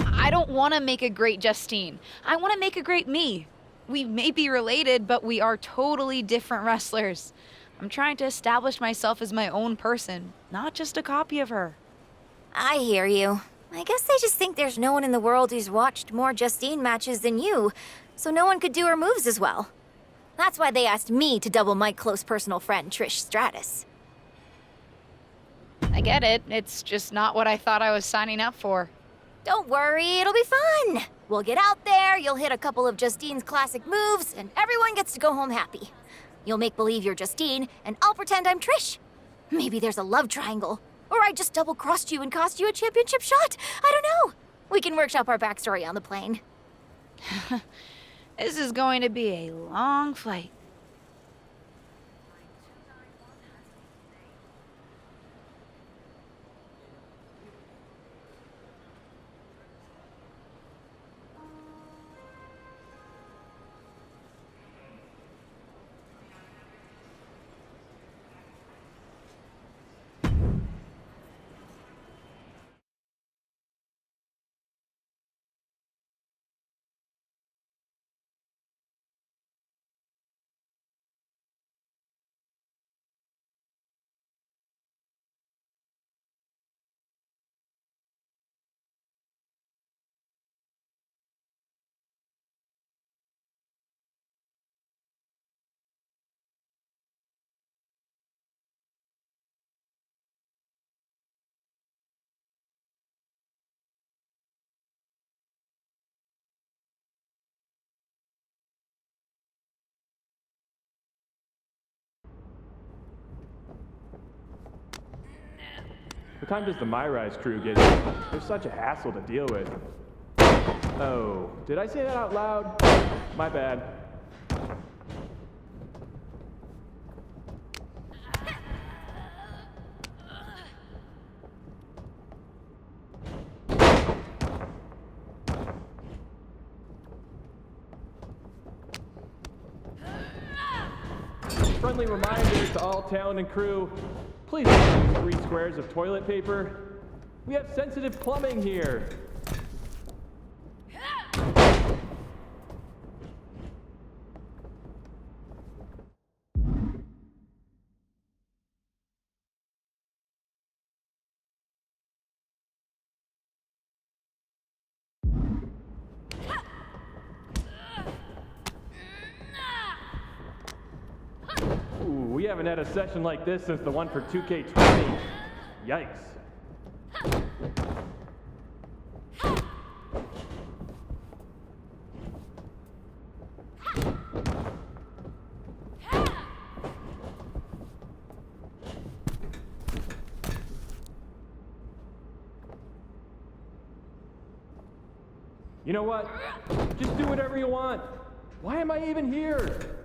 I don't want to make a great Justine. I want to make a great me. We may be related, but we are totally different wrestlers. I'm trying to establish myself as my own person, not just a copy of her. I hear you. I guess they just think there's no one in the world who's watched more Justine matches than you, so no one could do her moves as well. That's why they asked me to double my close personal friend, Trish Stratus. I get it. It's just not what I thought I was signing up for. Don't worry, it'll be fun. We'll get out there, you'll hit a couple of Justine's classic moves, and everyone gets to go home happy. You'll make believe you're Justine, and I'll pretend I'm Trish. Maybe there's a love triangle. Or I just double-crossed you and cost you a championship shot. I don't know. We can workshop our backstory on the plane. This is going to be a long flight. time does the My Rise crew get? They're such a hassle to deal with. Oh, did I say that out loud? My bad. Friendly reminder to all talent and crew, please don't use 3 squares of toilet paper. We have sensitive plumbing here. Ooh, we haven't had a session like this since the one for 2K20. Yikes. You know what? Just do whatever you want. Why am I even here?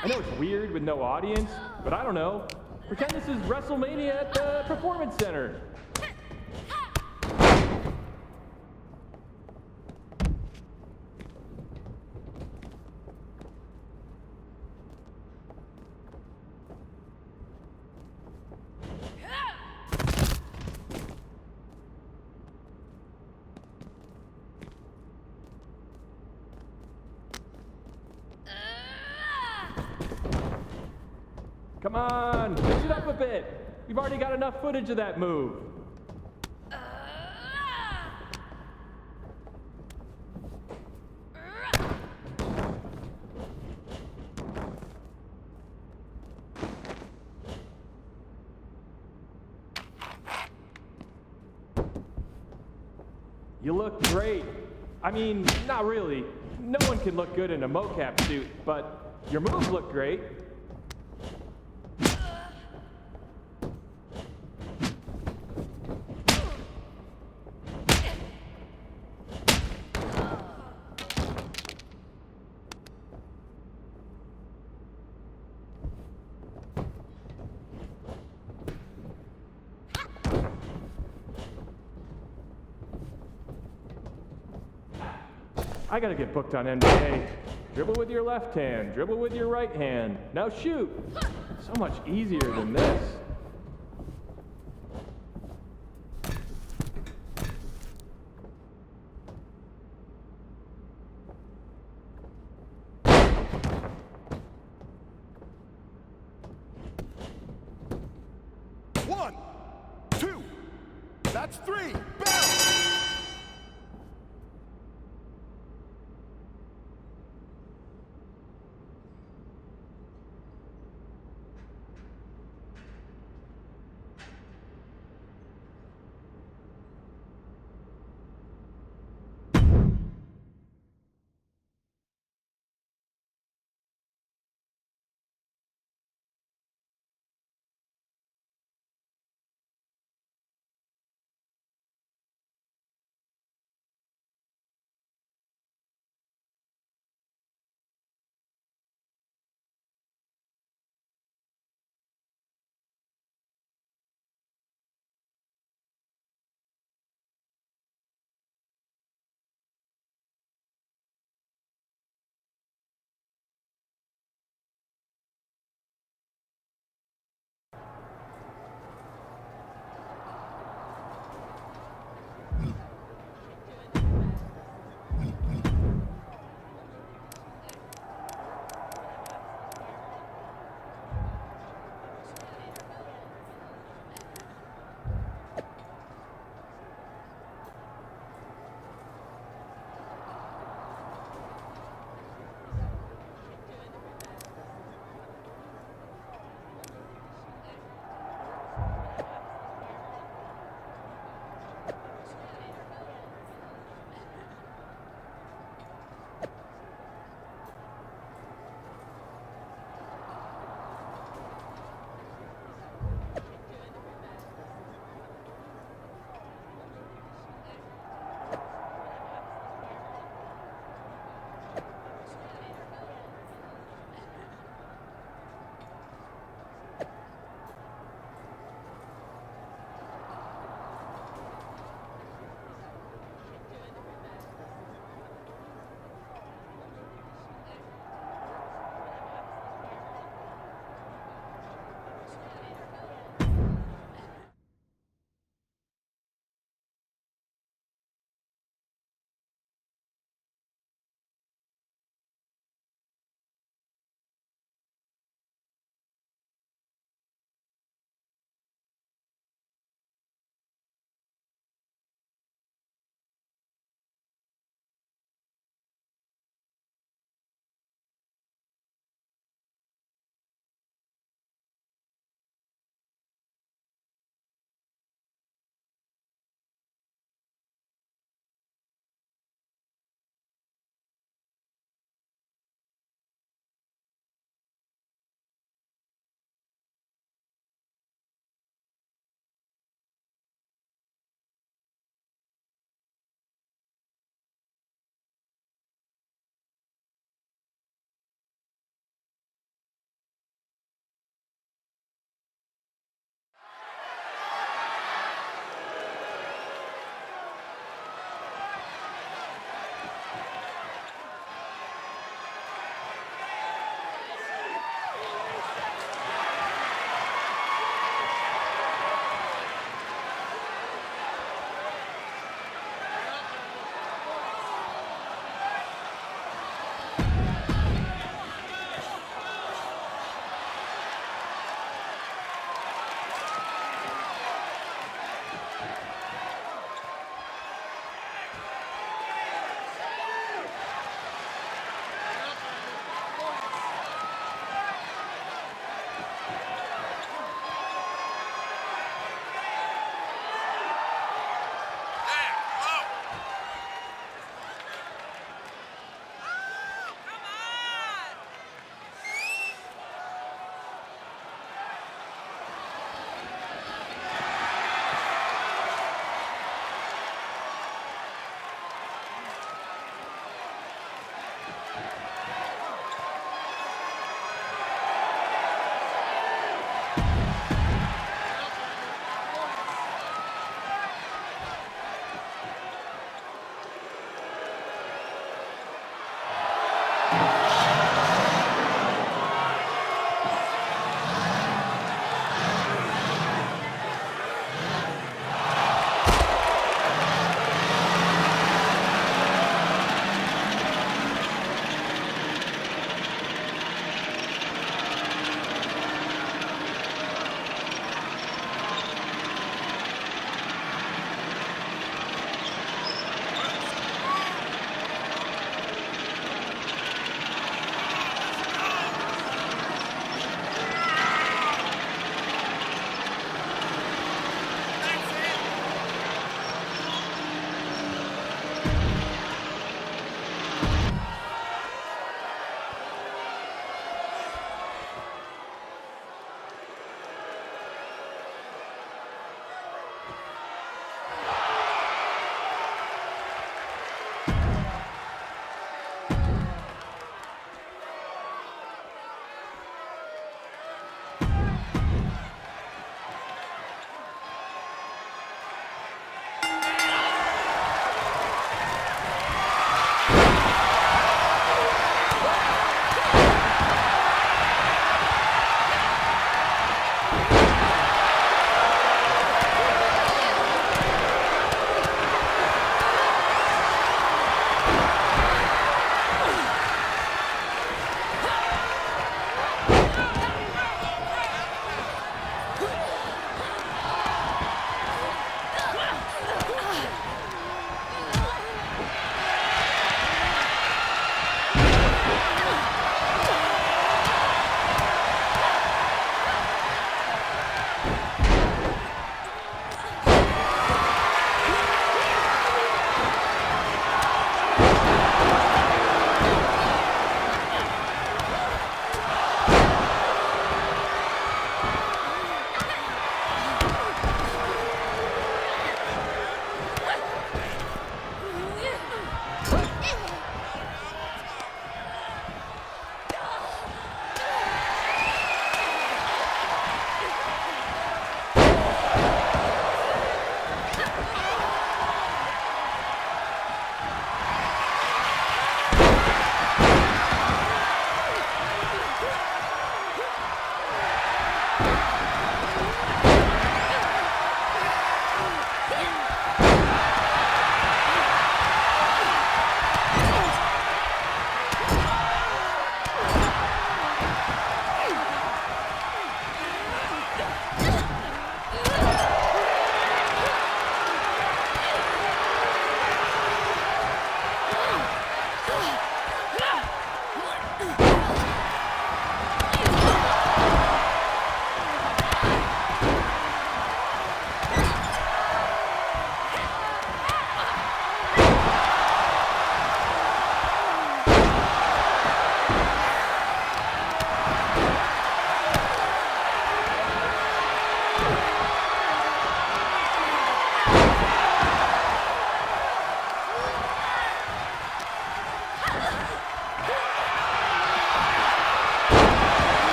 I know it's weird with no audience, but I don't know. Pretend this is WrestleMania at the Performance Center. Come on, mix it up a bit. We've already got enough footage of that move. You look great. I mean, not really. No one can look good in a mocap suit, but your moves look great. I gotta get booked on NBA. Dribble with your left hand, dribble with your right hand. Now shoot! So much easier than this. One, two, that's 3. Bell!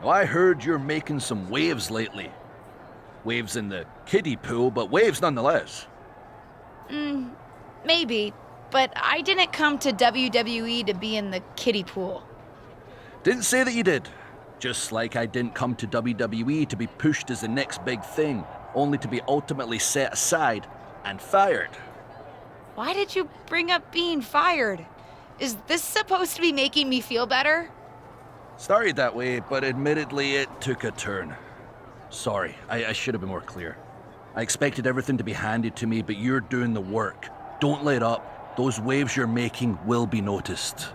Well, I heard you're making some waves lately. Waves in the kiddie pool, but waves nonetheless. Maybe, but I didn't come to WWE to be in the kiddie pool. Didn't say that you did. Just like I didn't come to WWE to be pushed as the next big thing, only to be ultimately set aside and fired. Why did you bring up being fired? Is this supposed to be making me feel better? Started that way, but admittedly it took a turn. Sorry, I should have been more clear. I expected everything to be handed to me, but you're doing the work. Don't let up. Those waves you're making will be noticed.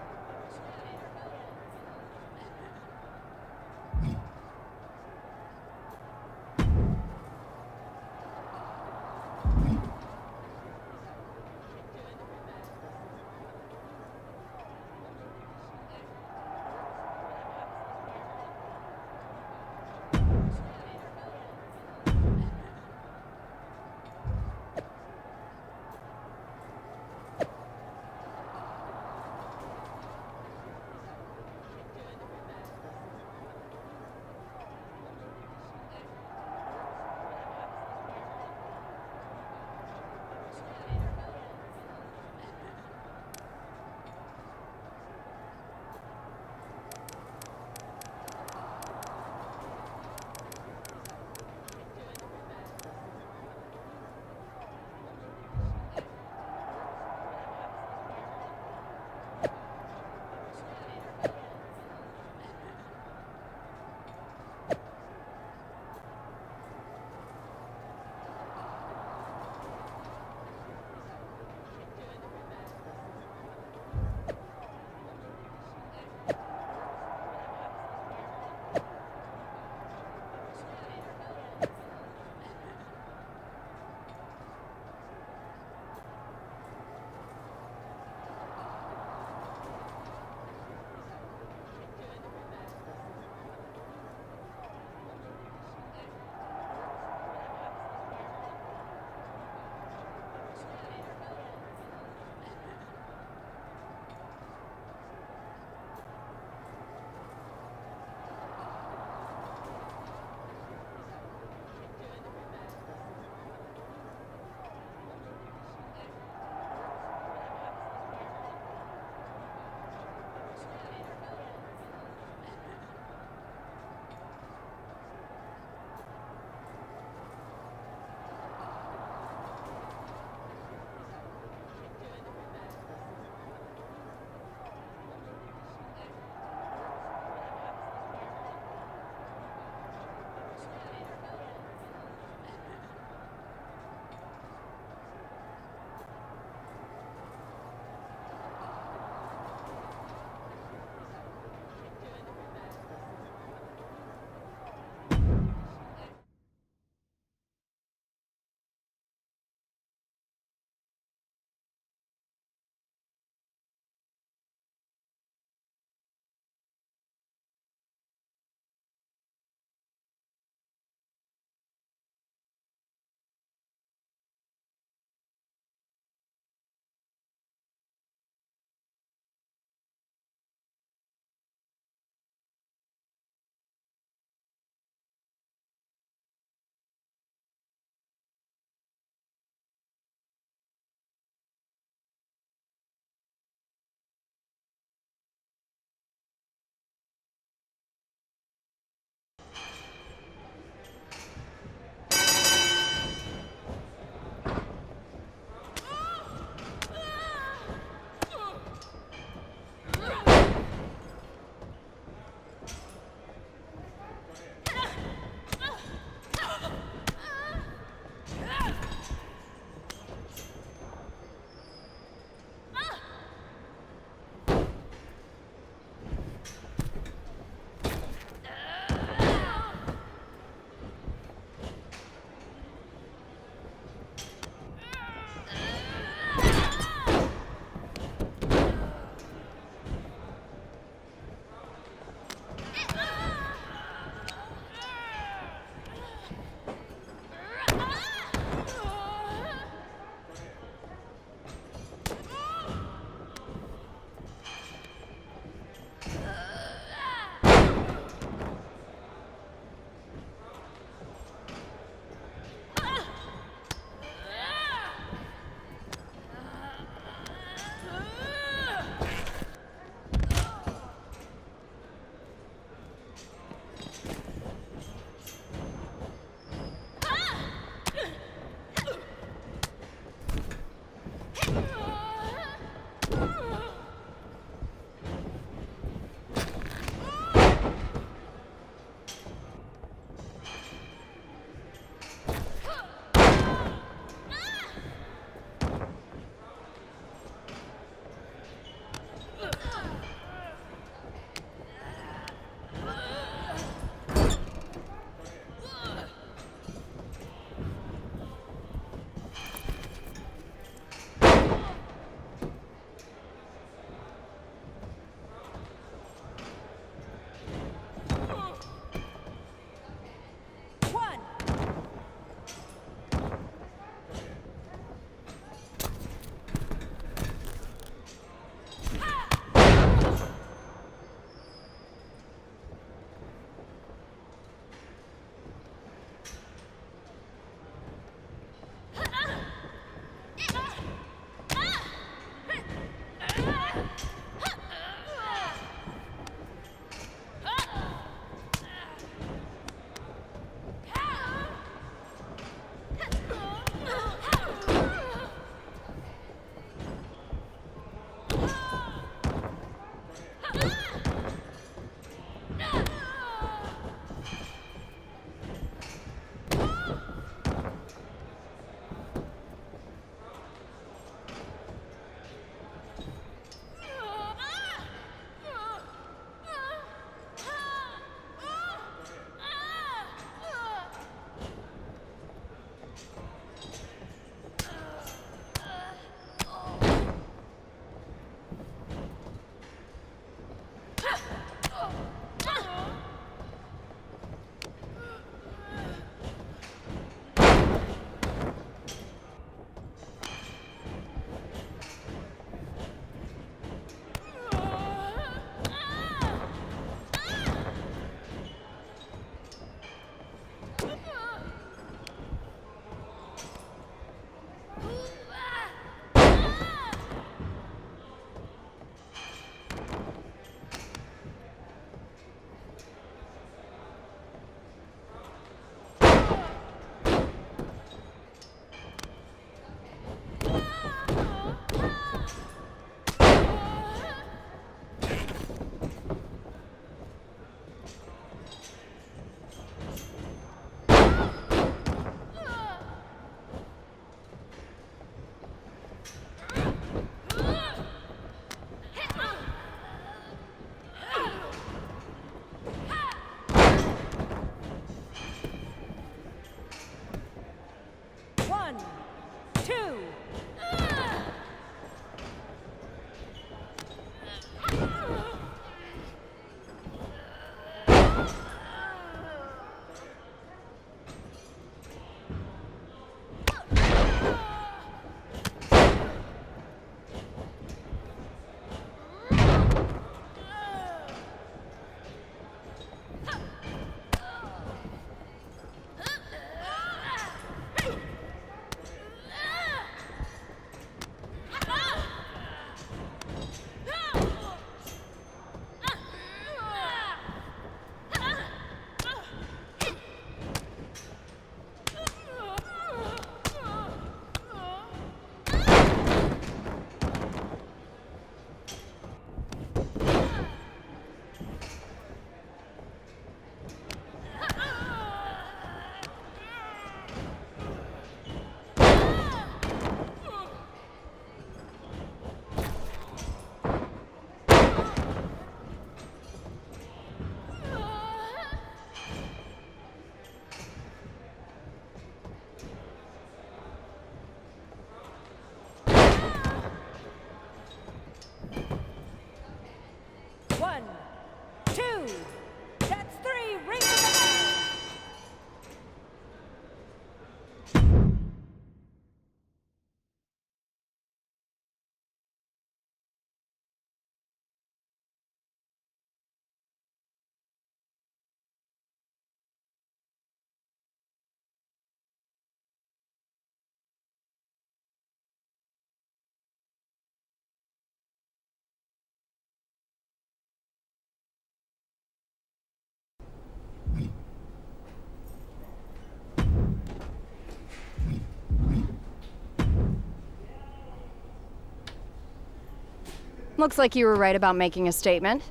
Looks like you were right about making a statement.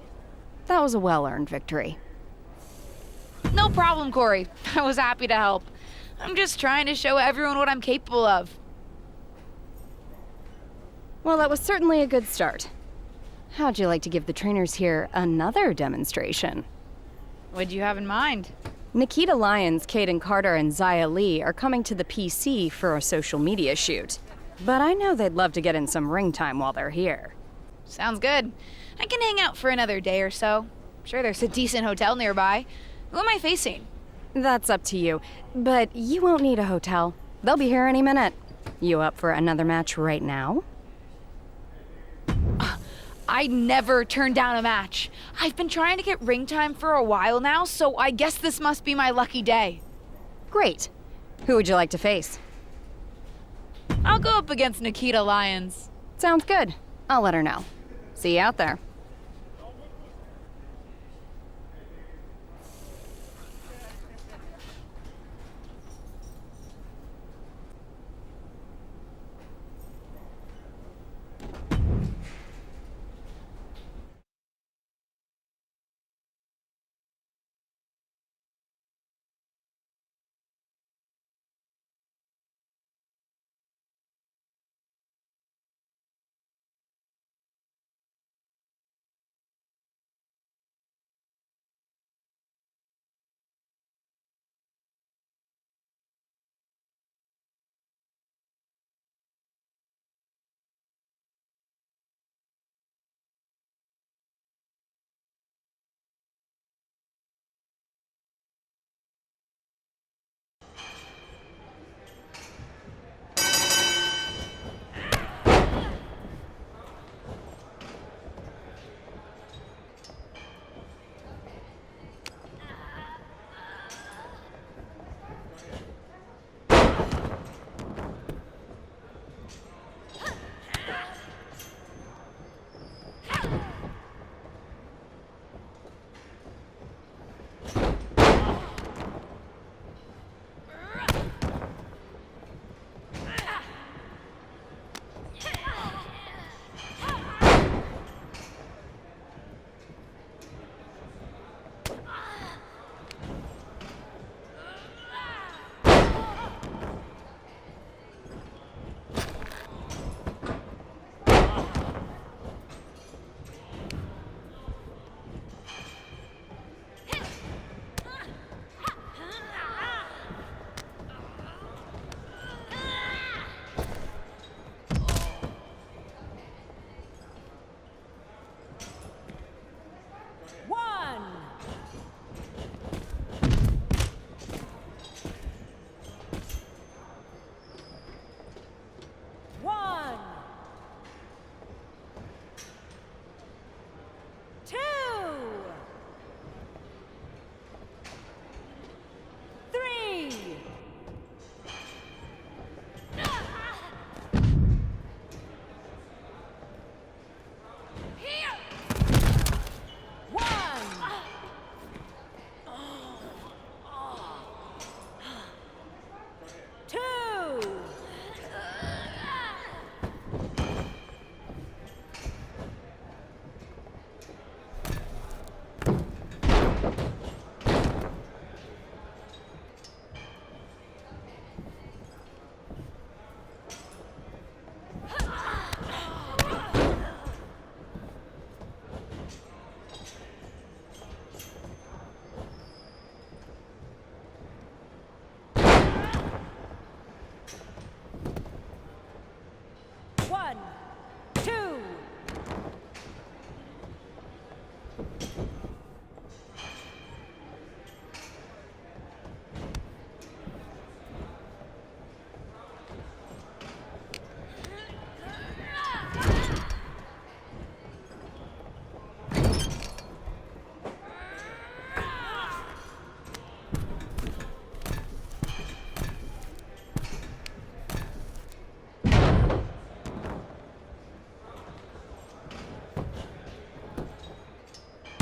That was a well-earned victory. No problem, Corey. I was happy to help. I'm just trying to show everyone what I'm capable of. Well, that was certainly a good start. How'd you like to give the trainers here another demonstration? What'd you have in mind? Nikita Lyons, Kaden Carter, and Zaya Lee are coming to the PC for a social media shoot. But I know they'd love to get in some ring time while they're here. Sounds good. I can hang out for another day or so. Sure, there's a decent hotel nearby. Who am I facing? That's up to you, but you won't need a hotel. They'll be here any minute. You up for another match right now? I never turn down a match. I've been trying to get ring time for a while now, so I guess this must be my lucky day. Great. Who would you like to face? I'll go up against Nikita Lyons. Sounds good. I'll let her know. See you out there.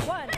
One.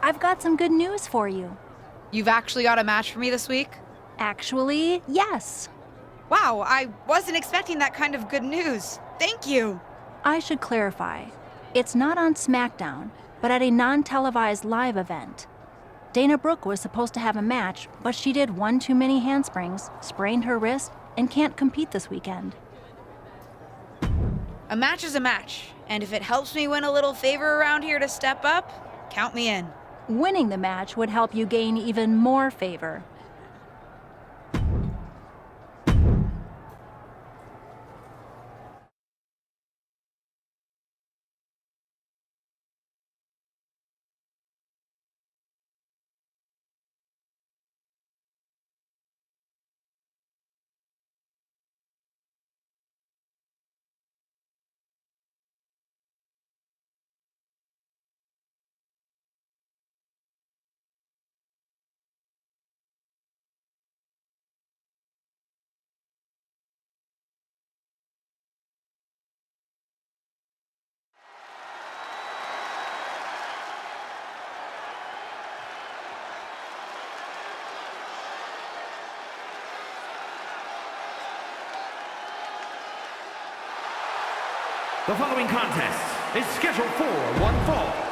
I've got some good news for you. You've actually got a match for me this week? Actually, yes. Wow, I wasn't expecting that kind of good news. Thank you. I should clarify. It's not on SmackDown, but at a non-televised live event. Dana Brooke was supposed to have a match, but she did one too many handsprings, sprained her wrist, and can't compete this weekend. A match is a match, and if it helps me win a little favor around here to step up, count me in. Winning the match would help you gain even more favor. The following contest is scheduled for one fall.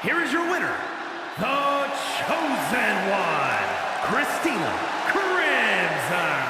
Here is your winner, the Chosen One, Christina Crimson.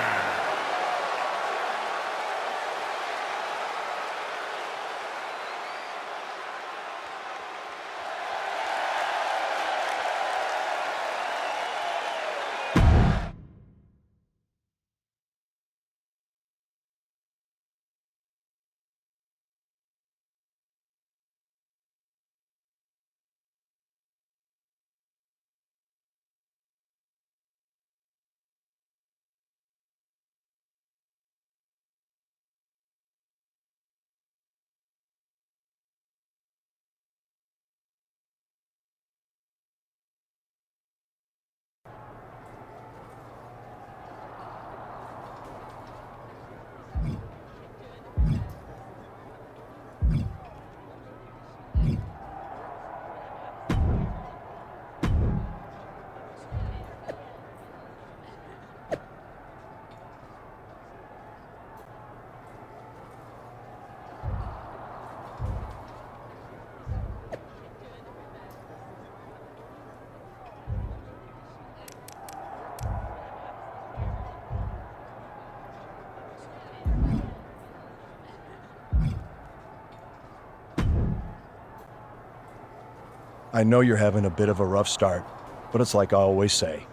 I know you're having a bit of a rough start, but it's like I always say,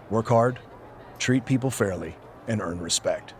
work hard, treat people fairly, and earn respect.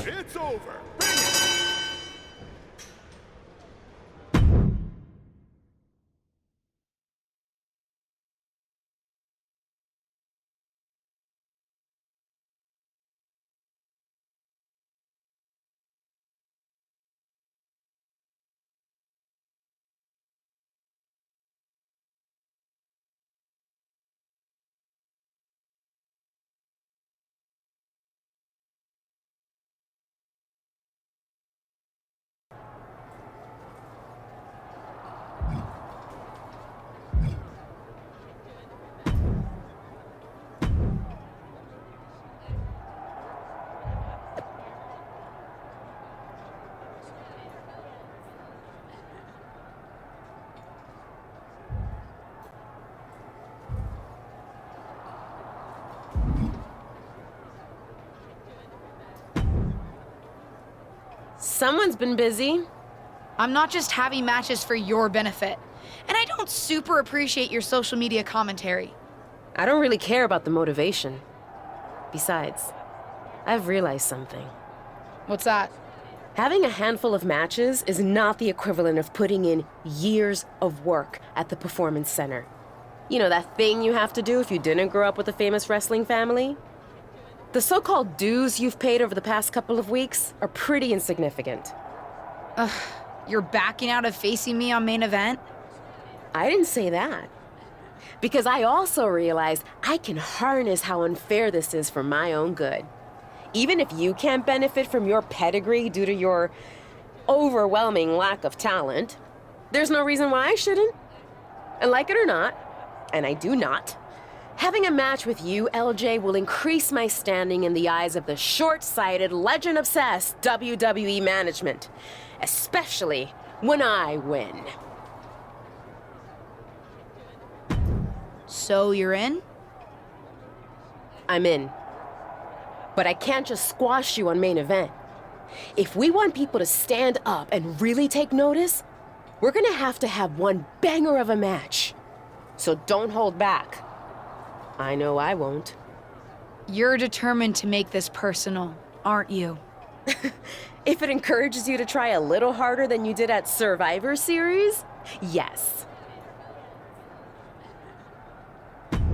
It's over. Someone's been busy. I'm not just having matches for your benefit. And I don't super appreciate your social media commentary. I don't really care about the motivation. Besides, I've realized something. What's that? Having a handful of matches is not the equivalent of putting in years of work at the Performance Center. You know, that thing you have to do if you didn't grow up with a famous wrestling family? The so-called dues you've paid over the past couple of weeks are pretty insignificant. Ugh, you're backing out of facing me on main event? I didn't say that. Because I also realized I can harness how unfair this is for my own good. Even if you can't benefit from your pedigree due to your overwhelming lack of talent, there's no reason why I shouldn't. And like it or not, and I do not, having a match with you, LJ, will increase my standing in the eyes of the short-sighted, legend-obsessed WWE management, especially when I win. So you're in? I'm in. But I can't just squash you on main event. If we want people to stand up and really take notice, we're gonna have to have one banger of a match. So don't hold back. I know I won't. You're determined to make this personal, aren't you? If it encourages you to try a little harder than you did at Survivor Series, yes.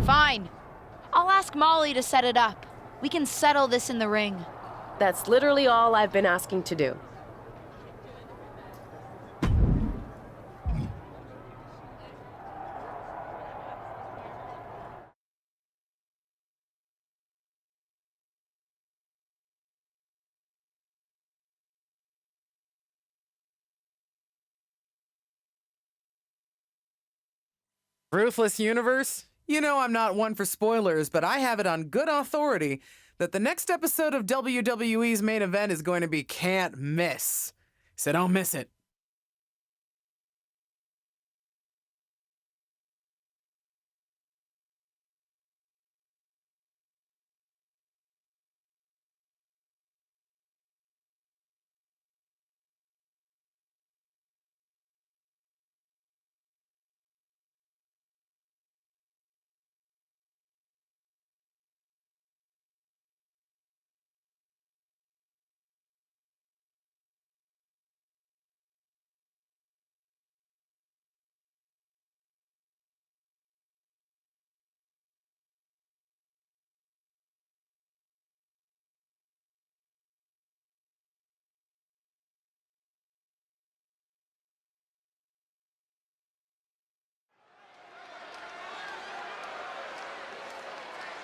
Fine. I'll ask Molly to set it up. We can settle this in the ring. That's literally all I've been asking to do. Ruthless Universe? You know I'm not one for spoilers, but I have it on good authority that the next episode of WWE's main event is going to be can't miss. So don't miss it.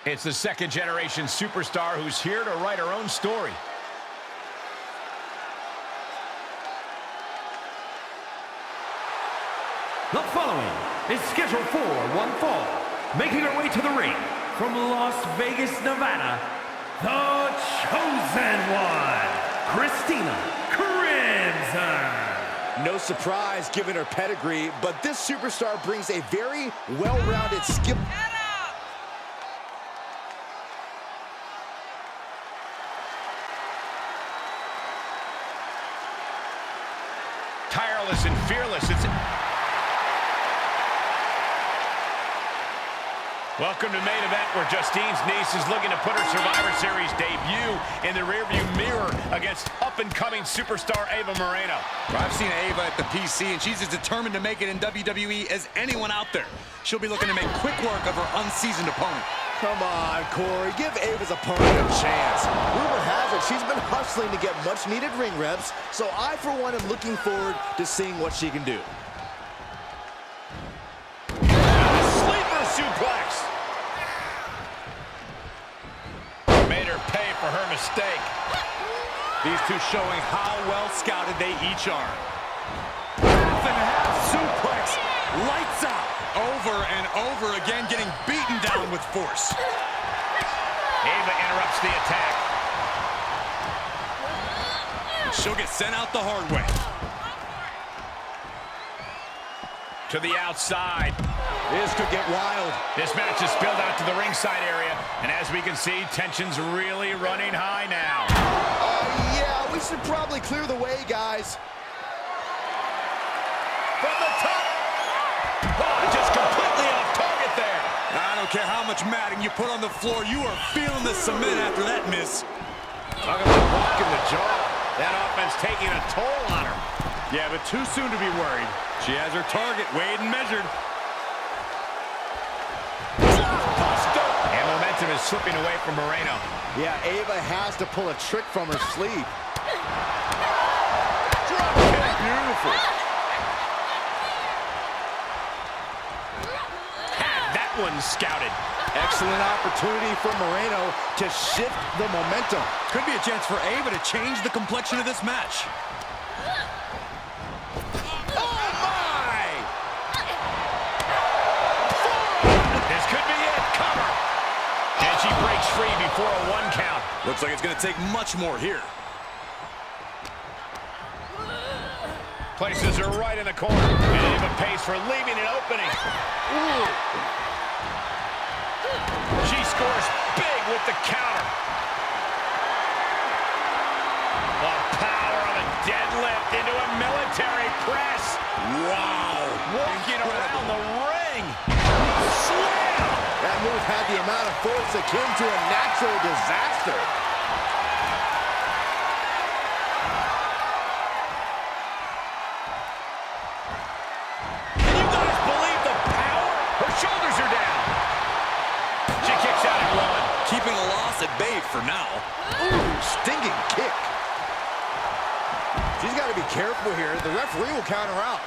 It's the second-generation superstar who's here to write her own story. The following is scheduled for one fall. Making her way to the ring from Las Vegas, Nevada, the Chosen One, Christina Crimson. No surprise given her pedigree, but this superstar brings a very well-rounded skill. Tireless and fearless. Welcome to main event, where Justine's niece is looking to put her Survivor Series debut in the rearview mirror against up-and-coming superstar Ava Moreno. Well, I've seen Ava at the PC, and she's as determined to make it in WWE as anyone out there. She'll be looking to make quick work of her unseasoned opponent. Come on, Corey, give Ava's opponent a chance. Rumor has it she's been hustling to get much-needed ring reps, so I, for one, am looking forward to seeing what she can do. Sleeper suplex. Made her pay for her mistake. These two showing how well scouted they each are. Half-and-half suplex. Lights out. Over and over again, getting beaten down with force. Ava interrupts the attack. She'll get sent out the hard way. To the outside. This could get wild. This match is spilled out to the ringside area, and as we can see, tension's really running high now. Yeah, we should probably clear the way, guys. From the top. Oh, just completely off target there. I don't care how much matting you put on the floor, you are feeling the cement after that miss. Talking about walking the jaw. That offense taking a toll on her. Yeah, but too soon to be worried. She has her target weighed and measured. And momentum is slipping away from Moreno. Yeah, Ava has to pull a trick from her sleeve. Drop kick. Beautiful. One scouted. Excellent opportunity for Moreno to shift the momentum. Could be a chance for Ava to change the complexion of this match. Oh my! This could be it. Cover. And she breaks free before a 1 count. Looks like it's going to take much more here. Places her right in the corner. And Ava pays for leaving an opening. Ooh. She scores big with the counter. The power of a deadlift into a military press. Wow. Walking around the ring. Slam. That move had the amount of force almost akin to a natural disaster. Can you guys believe the power? Her shoulders are down. She kicks out at one. Keeping a loss at bay for now. Ooh, stinging kick. She's got to be careful here. The referee will count her out.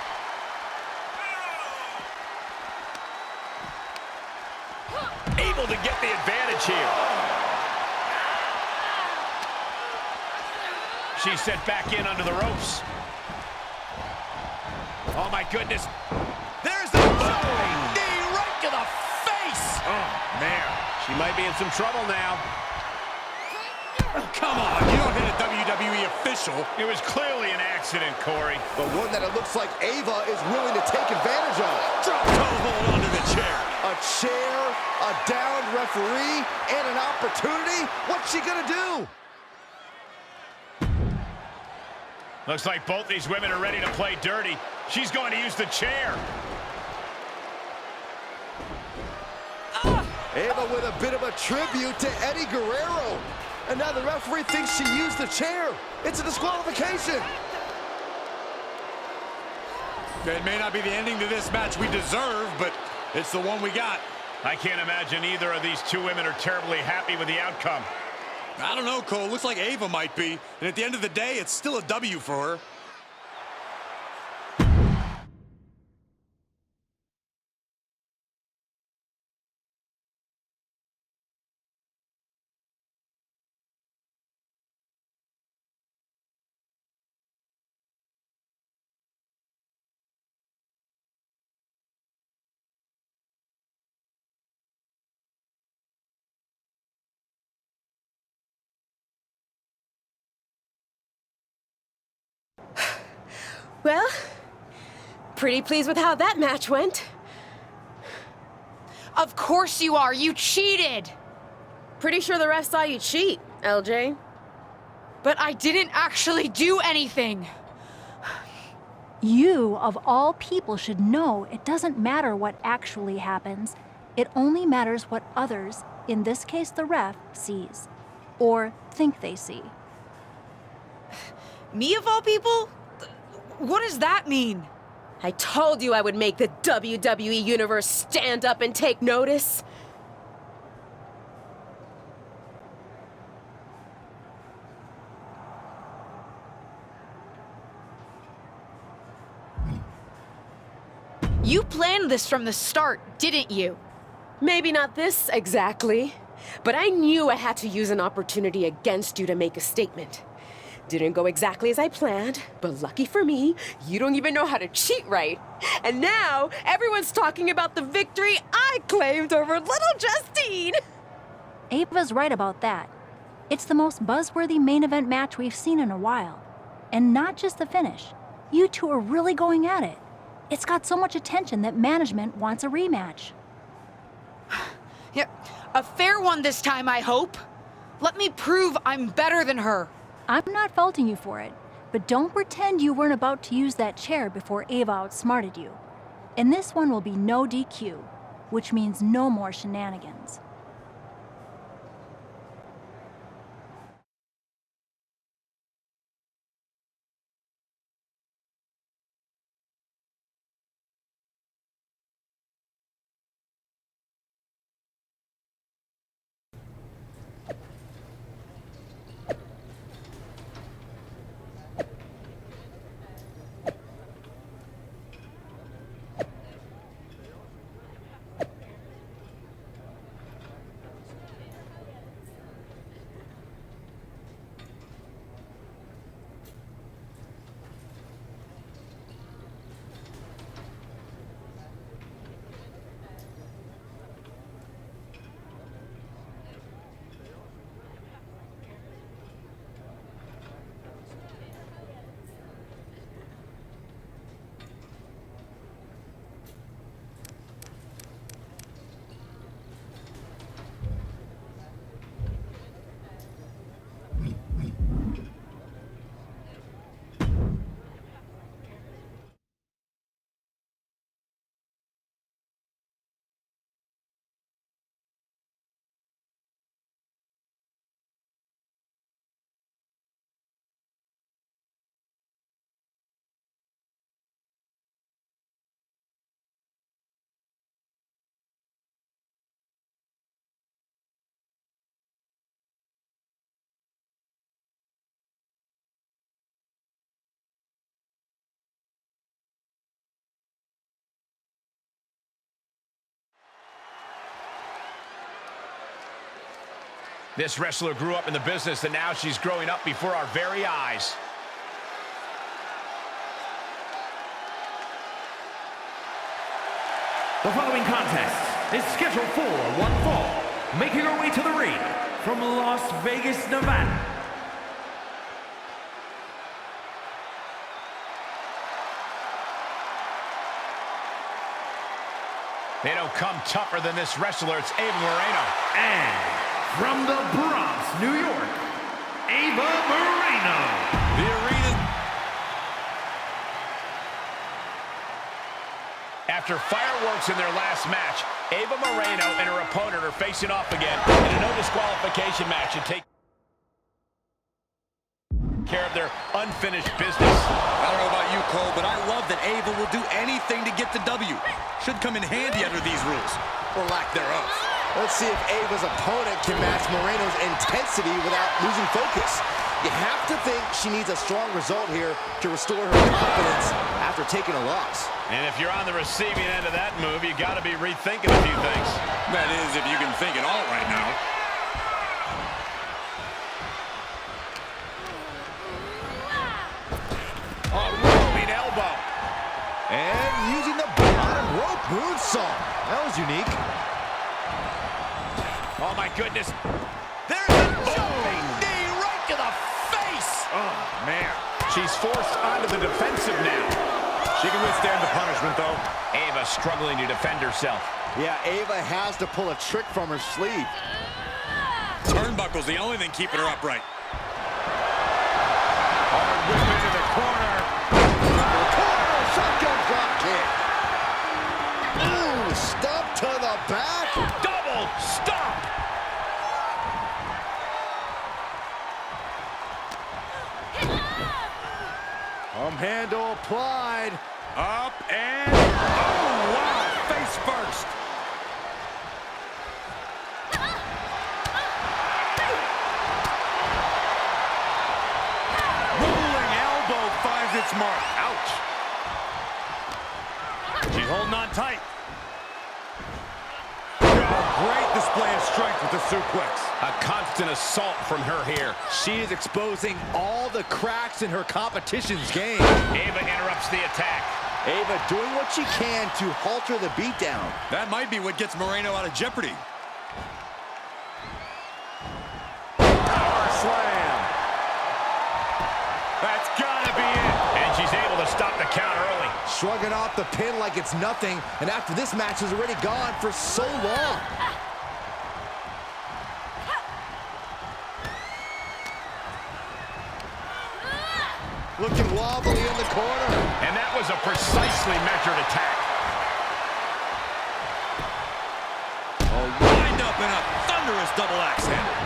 Able to get the advantage here. She's sent back in under the ropes. Oh, my goodness. There's the knee right to the face. Oh, man. She might be in some trouble now. Come on, you don't hit a WWE official. It was clearly an accident, Corey. But one that it looks like Ava is willing to take advantage of. Drop toe hold onto the chair. A chair, a downed referee, and an opportunity. What's she gonna do? Looks like both these women are ready to play dirty. She's going to use the chair. Ava with a bit of a tribute to Eddie Guerrero. And now the referee thinks she used the chair. It's a disqualification. It may not be the ending to this match we deserve, but it's the one we got. I can't imagine either of these two women are terribly happy with the outcome. I don't know, Cole. Looks like Ava might be. And at the end of the day, it's still a W for her. Well, pretty pleased with how that match went. Of course you are. You cheated. Pretty sure the ref saw you cheat, LJ. But I didn't actually do anything. You, of all people, should know it doesn't matter what actually happens. It only matters what others, in this case the ref, sees. Or think they see. Me, of all people? What does that mean? I told you I would make the WWE Universe stand up and take notice. You planned this from the start, didn't you? Maybe not this exactly, but I knew I had to use an opportunity against you to make a statement. Didn't go exactly as I planned, but lucky for me, you don't even know how to cheat right. And now, everyone's talking about the victory I claimed over little Justine. Ava's right about that. It's the most buzzworthy main event match we've seen in a while. And not just the finish. You two are really going at it. It's got so much attention that management wants a rematch. Yeah, a fair one this time, I hope. Let me prove I'm better than her. I'm not faulting you for it, but don't pretend you weren't about to use that chair before Ava outsmarted you. And this one will be no DQ, which means no more shenanigans. This wrestler grew up in the business, and now she's growing up before our very eyes. The following contest is scheduled for one fall. Making her way to the ring from Las Vegas, Nevada. They don't come tougher than this wrestler. It's Ava Moreno. And from the Bronx, New York, Ava Moreno. The arena. After fireworks in their last match, Ava Moreno and her opponent are facing off again in a no disqualification match and take care of their unfinished business. I don't know about you, Cole, but I love that Ava will do anything to get the W. Should come in handy under these rules, or lack thereof. Let's see if Ava's opponent can match Moreno's intensity without losing focus. You have to think she needs a strong result here to restore her confidence after taking a loss. And if you're on the receiving end of that move, you got to be rethinking a few things. That is, if you can think at all right now. A rolling elbow. And using the bottom rope moonsault. That was unique. Oh, my goodness. There's a jumping knee right to the face. Oh, man. She's forced onto the defensive now. She can withstand the punishment, though. Ava struggling to defend herself. Yeah, Ava has to pull a trick from her sleeve. Turnbuckle's the only thing keeping her upright. Hard whip into the corner. Shotgun drop kick. Ooh, stomp to the back. Double stomp. Handle applied. Up and... Oh, wow! Face first. Rolling elbow finds its mark. Ouch. She's holding on tight. Great display of strength with the suplex. A constant assault from her here. She is exposing all the cracks in her competition's game. Ava interrupts the attack. Ava doing what she can to halter the beatdown. That might be what gets Moreno out of jeopardy. Power slam. That's gotta be it. And she's able to stop the count early. Shrugging off the pin like it's nothing, and after this match is already gone for so long. Looking wobbly in the corner. And that was a precisely measured attack. A wind up and a thunderous double axe handle.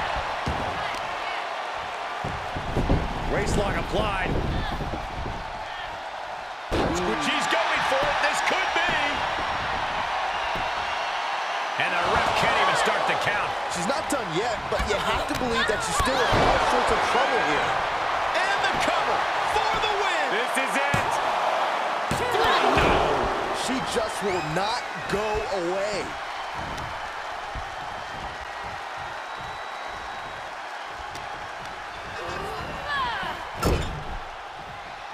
Waistlock applied. She's going for it. This could be. And the ref can't even start the count. She's not done yet, but you have to believe that she's still in all sorts of trouble here. And the cover for the win. This is it. No. She just will not go away.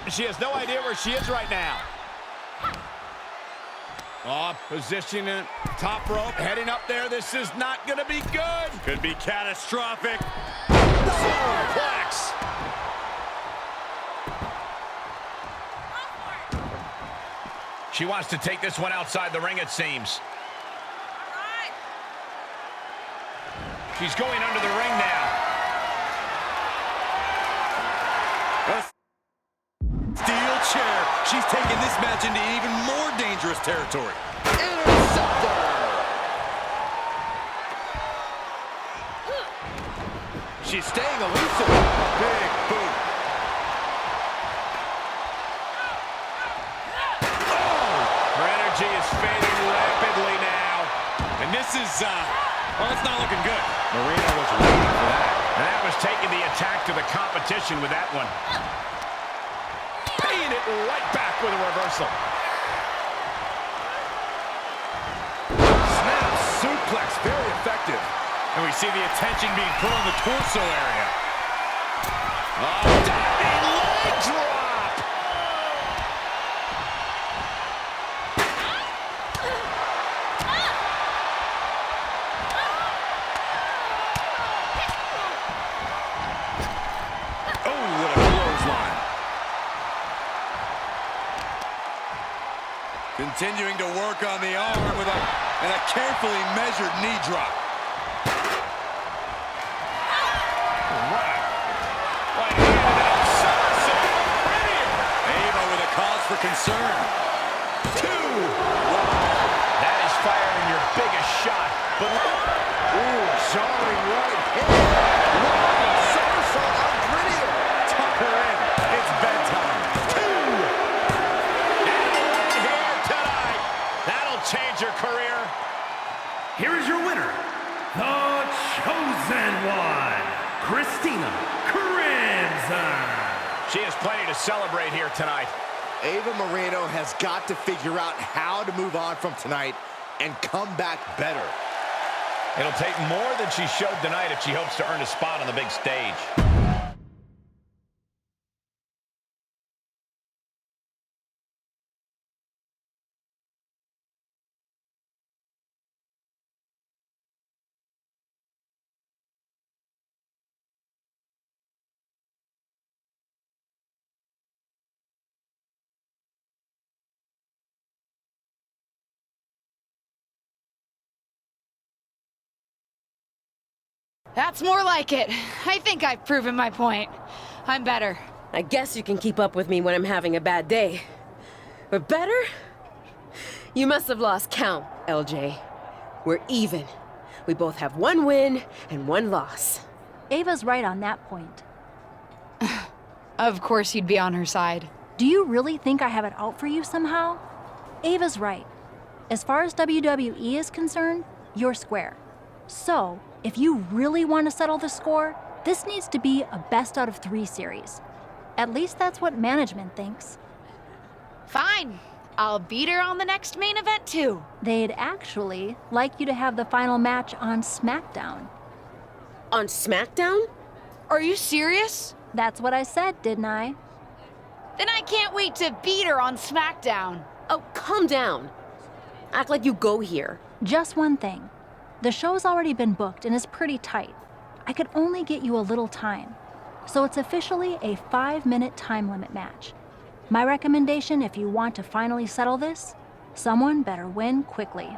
She has no idea where she is right now. Position in top rope, heading up there. This is not going to be good. Could be catastrophic. Superplex. She wants to take this one outside the ring, it seems. She's going under the ring now. Steel chair. She's taking this match into even more dangerous territory. Interceptor. She's staying elusive. Big boot. Her energy is fading rapidly now. And this is, well, it's not looking good. Moreno was waiting for that. And that was taking the attack to the competition with that one. Paying it right back with a reversal. Snap suplex, very effective. And we see the attention being put on the torso area. Oh, diving leg drop! Oh, what a clothesline. Continuing to work on the arm with a carefully measured knee drop. Ava with a cause for concern. 2. That is firing your biggest shot, but... Ooh, jarring right hit. Wow, somersault on Grittier. Tuck her in. It's bedtime. 2. And a win here tonight. That'll change your career. Here is your winner, the Chosen One, Christina Crimson. She has plenty to celebrate here tonight. Ava Moreno has got to figure out how to move on from tonight and come back better. It'll take more than she showed tonight if she hopes to earn a spot on the big stage. That's more like it. I think I've proven my point. I'm better. I guess you can keep up with me when I'm having a bad day. But better? You must have lost count, LJ. We're even. We both have 1 win and 1 loss. Ava's right on that point. Of course you'd be on her side. Do you really think I have it out for you somehow? Ava's right. As far as WWE is concerned, you're square. So, if you really want to settle the score, this needs to be a best out of 3 series. At least that's what management thinks. Fine. I'll beat her on the next main event too. They'd actually like you to have the final match on SmackDown. On SmackDown? Are you serious? That's what I said, didn't I? Then I can't wait to beat her on SmackDown. Oh, calm down. Act like you go here. Just one thing. The show's already been booked and is pretty tight. I could only get you a little time. So it's officially a 5-minute time limit match. My recommendation, if you want to finally settle this, someone better win quickly.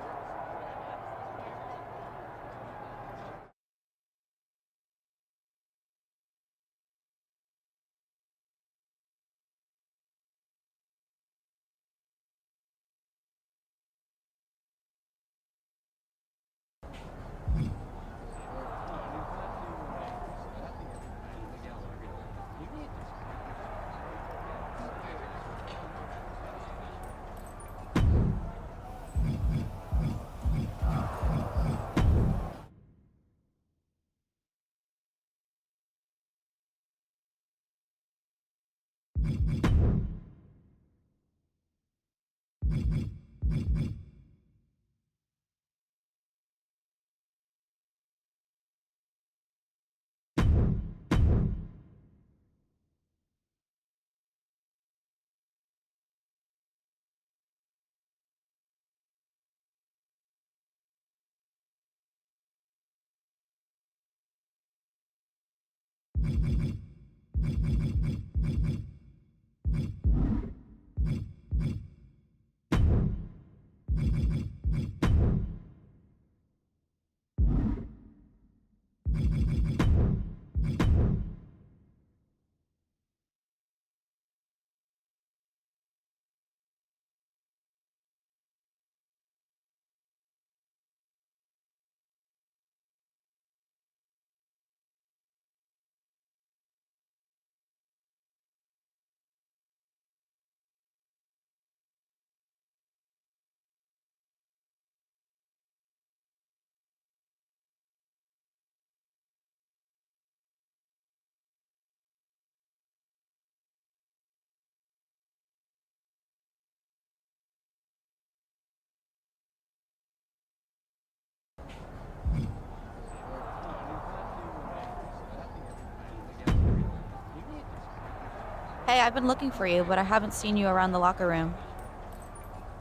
Hey, I've been looking for you, but I haven't seen you around the locker room.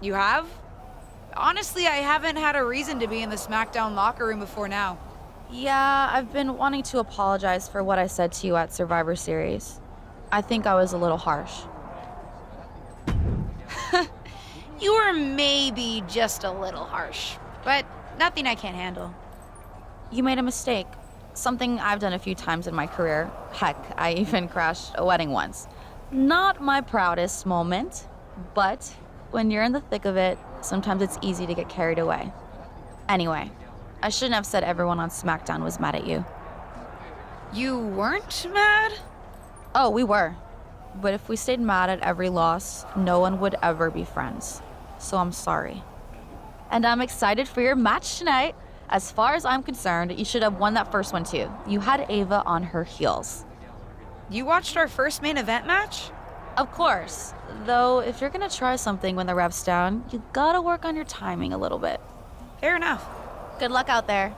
You have? Honestly, I haven't had a reason to be in the SmackDown locker room before now. Yeah, I've been wanting to apologize for what I said to you at Survivor Series. I think I was a little harsh. You were maybe just a little harsh, but nothing I can't handle. You made a mistake. Something I've done a few times in my career. Heck, I even crashed a wedding once. Not my proudest moment, but when you're in the thick of it, sometimes it's easy to get carried away. Anyway, I shouldn't have said everyone on SmackDown was mad at you. You weren't mad? Oh, we were. But if we stayed mad at every loss, no one would ever be friends. So I'm sorry. And I'm excited for your match tonight. As far as I'm concerned, you should have won that first one too. You had Ava on her heels. You watched our first main event match? Of course. Though, if you're gonna try something when the ref's down, you gotta work on your timing a little bit. Fair enough. Good luck out there.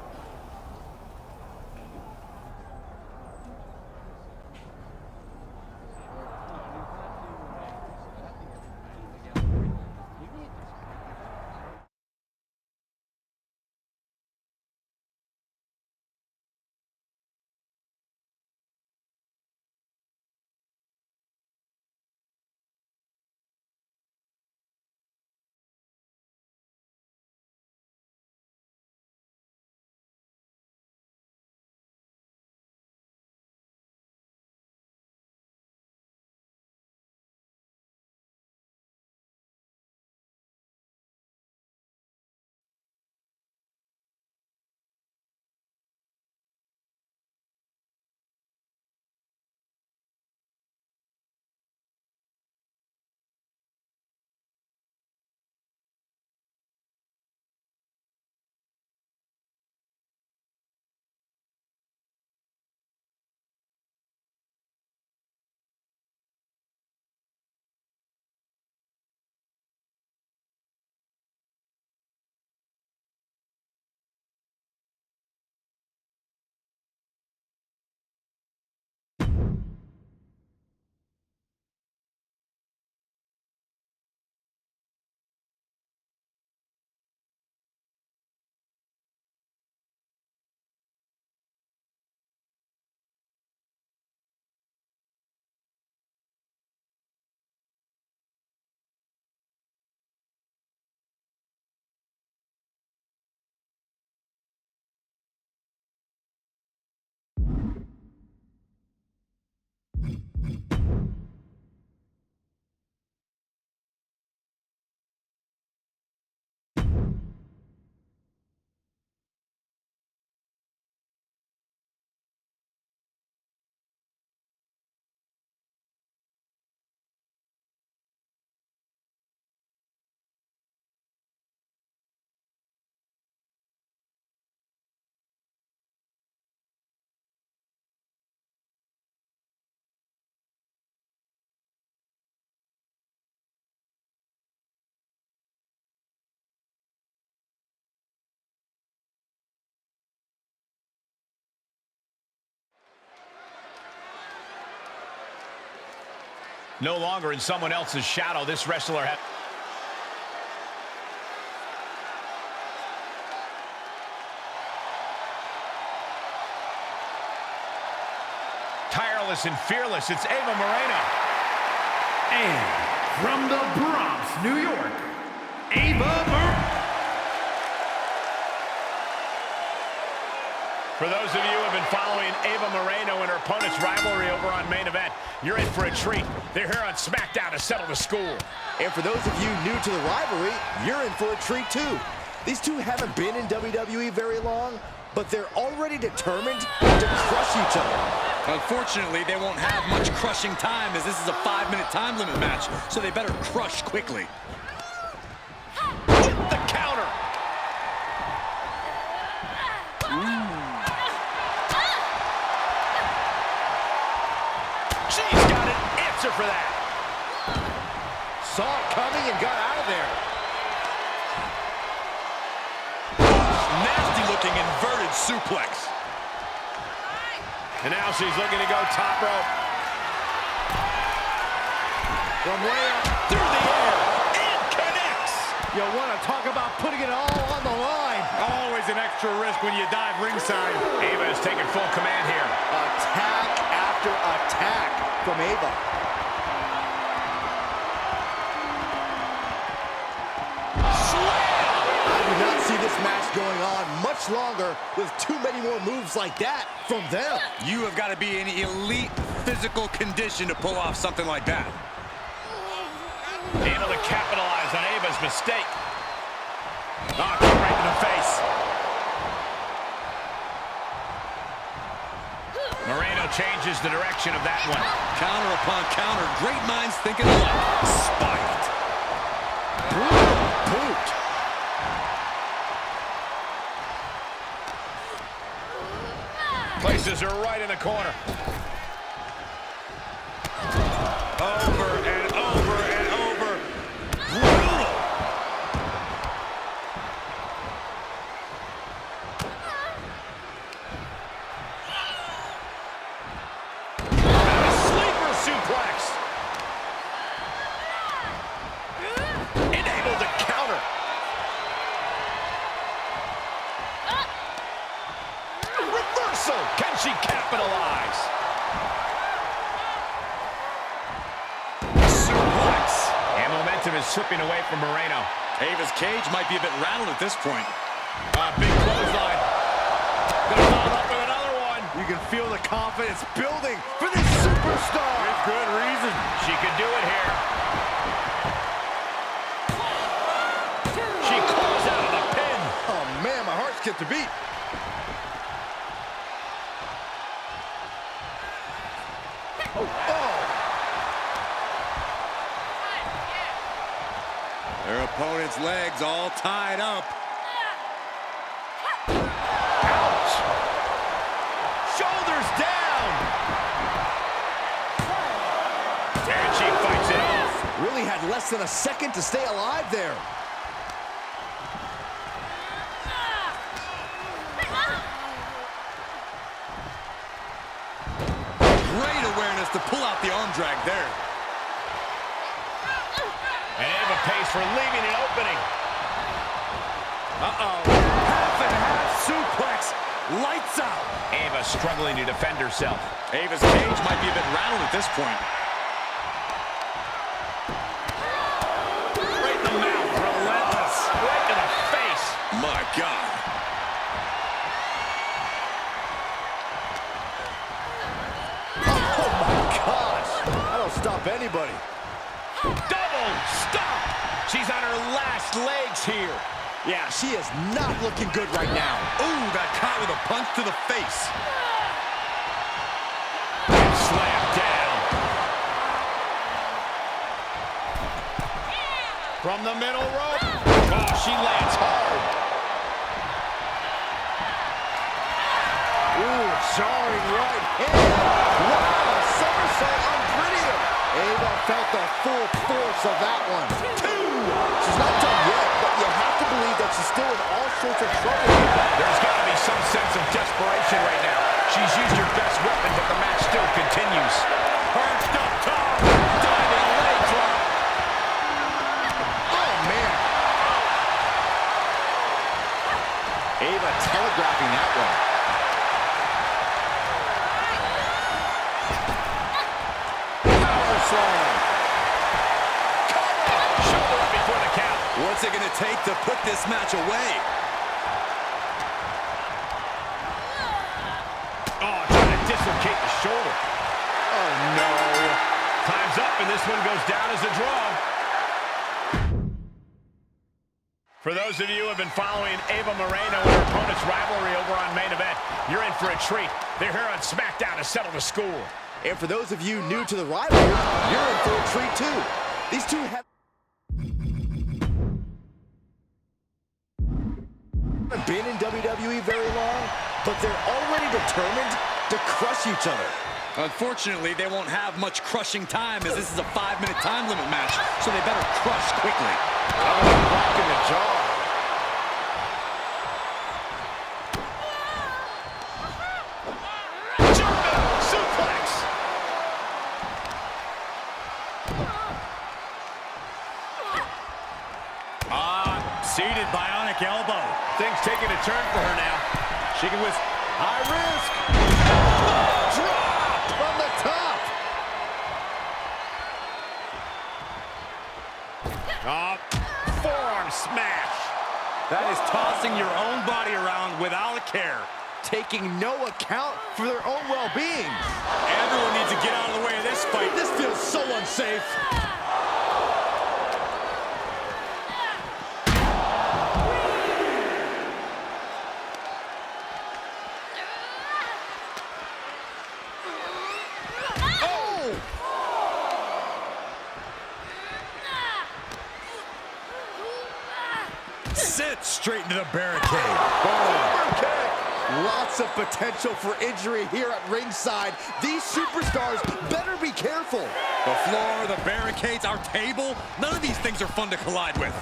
No longer in someone else's shadow, this wrestler had... Tireless and fearless, it's Ava Moreno. And from the Bronx, New York, Ava Moreno. For those of you who have been following Ava Moreno and her opponent's rivalry over on Main Event, you're in for a treat. They're here on SmackDown to settle the score. And for those of you new to the rivalry, you're in for a treat too. These two haven't been in WWE very long, but they're already determined to crush each other. Unfortunately, they won't have much crushing time as this is a 5-minute time limit match, so they better crush quickly. The counter. She's got an answer for that. Saw it coming and got out of there. Nasty looking inverted suplex. And now she's looking to go top rope. From way up through the air, and connects. You want to talk about putting it all on the line. Always an extra risk when you dive ringside. Ava is taking full command here. Attack after attack from Ava. I do not see this match going on much longer with too many more moves like that from them. You have got to be in elite physical condition to pull off something like that. Able to capitalize on Ava's mistake. Oh, kick right in the face. Moreno changes the direction of that one. Counter upon counter. Great minds thinking alike. Spiked. Brutal boot. Places her right in the corner. Over and over and over. Brutal. And a sleeper suplex. Enabled to counter. Reversal. Can she capitalize? Suplex. And momentum is slipping away from Moreno. Ava's cage might be a bit rattled at this point. Big clothesline. Gonna follow up with another one. You can feel the confidence building for this superstar. With good reason. She could do it here. She calls out of the pin. Oh man, my heart skipped a beat. Their opponent's legs all tied up. Ouch. Shoulders down. And she fights it off. Really had less than a second to stay alive there. Great awareness to pull out the arm drag there. And Ava pays for leaving an opening. Uh-oh. Half and half suplex. Lights out. Ava struggling to defend herself. Ava's cage might be a bit rattled at this point. Right in the mouth. Relentless. Right to the face. My God. Oh my gosh. That'll stop anybody. Double stop. She's on her last legs here. Yeah, she is not looking good right now. Ooh, got caught with a punch to the face. Slammed down. From the middle rope. Oh, she lands hard. Ooh, jarring right hand. Wow, somersault on Brittier. Ava felt the full force of that one. Two. She's not done yet, but you have to believe that she's still in all sorts of trouble. There's got to be some sense of desperation right now. She's used her best weapon, but the match still continues. Perched up top. Diving leg drop. Oh, man. Ava telegraphing that one. Power slam. Shoulder up before the count. What's it going to take to put this match away? Oh, trying to dislocate the shoulder. Oh, no. Time's up, and this one goes down as a draw. For those of you who have been following Ava Moreno and her opponent's rivalry over on Main Event, you're in for a treat. They're here on SmackDown to settle the score. And for those of you new to the rivalry, you're in for a treat too. These two have been in WWE very long, but they're already determined to crush each other. Unfortunately, they won't have much crushing time as this is a 5-minute time limit match, so they better crush quickly. Rock in the jaw. German suplex. Seated bionic elbow. Things taking a turn for her now. She can with high risk. Drop from the top. Forearm smash. That is tossing your own body around without a care. Taking no account for their own well-being. Everyone needs to get out of the way of this fight. This feels so unsafe. Sent straight into the barricade. Forward kick. Lots of potential for injury here at ringside. These superstars better be careful. The floor, the barricades, our table, none of these things are fun to collide with.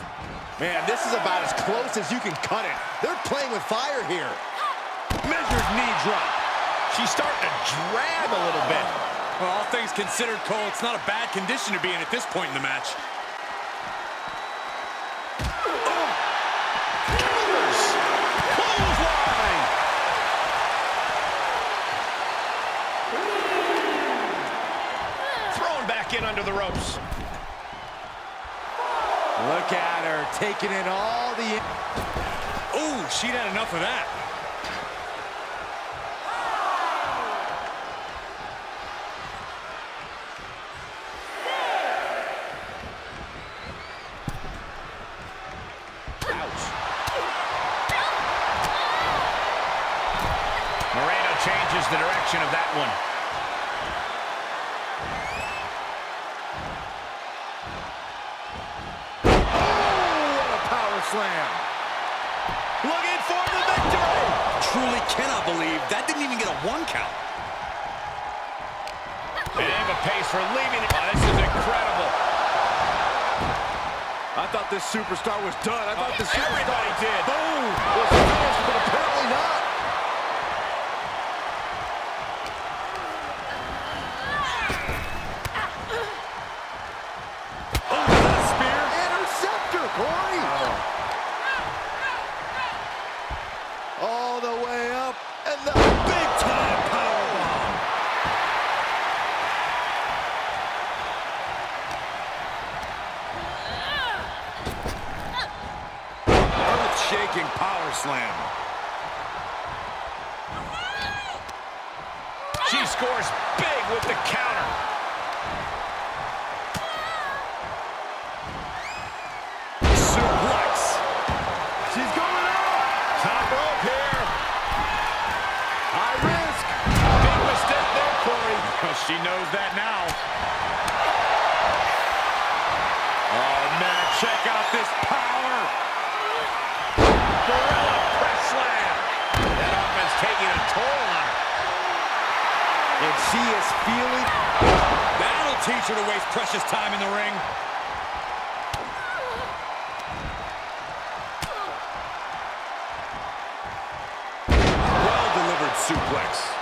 Man, this is about as close as you can cut it. They're playing with fire here. Measured knee drop. She's starting to drag a little bit. Well, all things considered, Cole, it's not a bad condition to be in at this point in the match. In under the ropes. Look at her taking in all the... Ooh, she'd had enough of that. Ouch. Moreno changes the direction of that one. Slam. Looking for the victory. Truly cannot believe that didn't even get a 1 count. And Eva pays for leaving it. Oh, this is incredible. I thought this superstar was done. I thought this superstar... Everybody did. Boom. Was finished, but apparently not. Oh, is that a spear? Interceptor, Corey. All the way up, and the big-time powerbomb. Earth-shaking power slam. She scores big with the counter. Suplex. She's going up. Top rope here. High risk. Big mistake there, Corey. She knows that now. Oh, man, check out this power. Gorilla press slam. That offense taking a toll on her. And she is feeling... That'll teach her to waste precious time in the ring. Well-delivered suplex.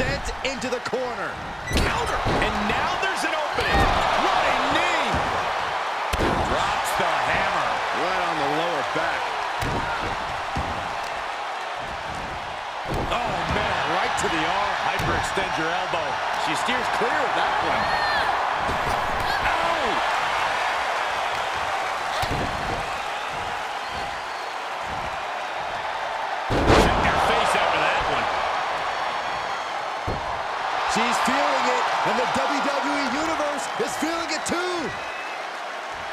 Sent into the corner. Counter. And now there's an opening. Running knee. Drops the hammer. Right on the lower back. Oh, man, right to the arm. Hyperextend your elbow. She steers clear of that one. Ow! Check your face after that one. She's feeling it, and the WWE Universe is feeling it too.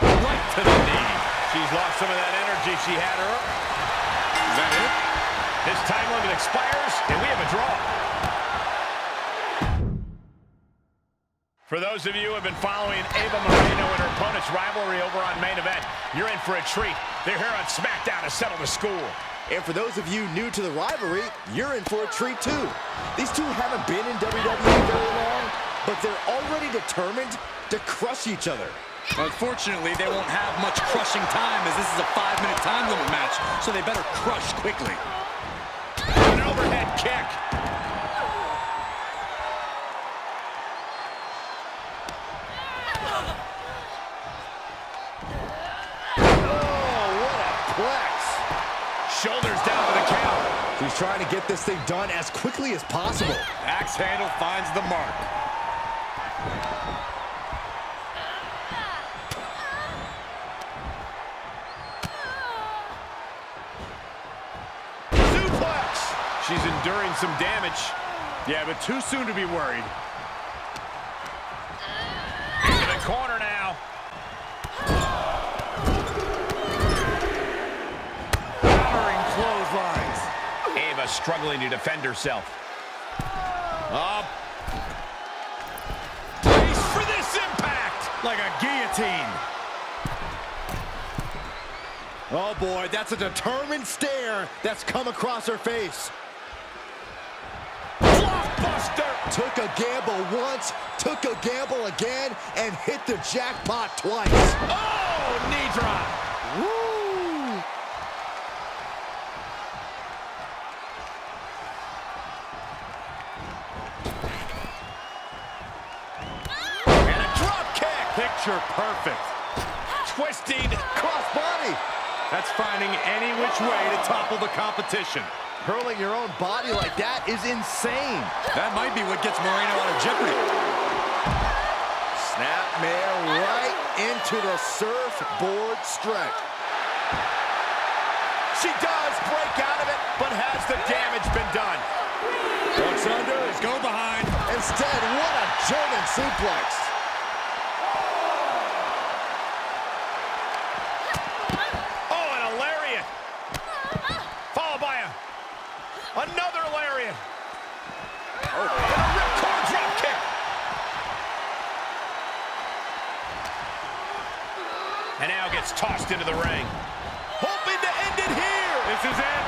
Right to the knee. She's lost some of that energy she had her. Is that it? This time limit expires, and we have a draw. For those of you who have been following Eva Moreno and her opponent's rivalry over on Main Event, you're in for a treat. They're here on SmackDown to settle the score. And for those of you new to the rivalry, you're in for a treat too. These two haven't been in WWE very long, but they're already determined to crush each other. Unfortunately, they won't have much crushing time as this is a 5-minute time limit match, so they better crush quickly. An overhead kick. Shoulders down for the count. She's trying to get this thing done as quickly as possible. Axe handle finds the mark. Suplex! She's enduring some damage. Yeah, but too soon to be worried. Into the corner now. Powering clotheslines. Ava struggling to defend herself. Up. Brace for this impact! Like a guillotine. Oh boy, that's a determined stare that's come across her face. Blockbuster! Took a gamble once, took a gamble again, and hit the jackpot twice. Oh, knee drop. Woo! And a drop kick. Picture perfect. Twisting. Crossbody. That's finding any which way to topple the competition. Hurling your own body like that is insane. That might be what gets Moreno out of jeopardy. Snapmare right into the surfboard stretch. She does break out of it, but has the damage been done? Looks under, let's go behind. Instead, what a German suplex. Oh, and a lariat. Followed by another lariat. Oh, and a ripcord drop kick. And now gets tossed into the ring. Hoping to end it here. This is it.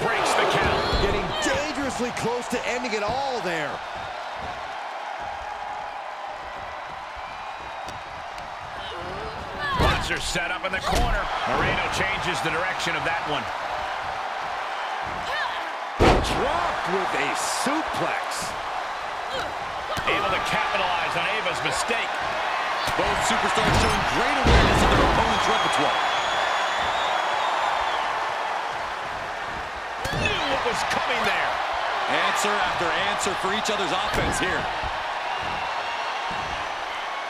Breaks the count. Getting dangerously close to ending it all there. Monster set up in the corner. Moreno changes the direction of that one. Dropped with a suplex. Able to capitalize on Ava's mistake. Both superstars showing great awareness of their opponent's repertoire. Knew what was coming there. Answer after answer for each other's offense here.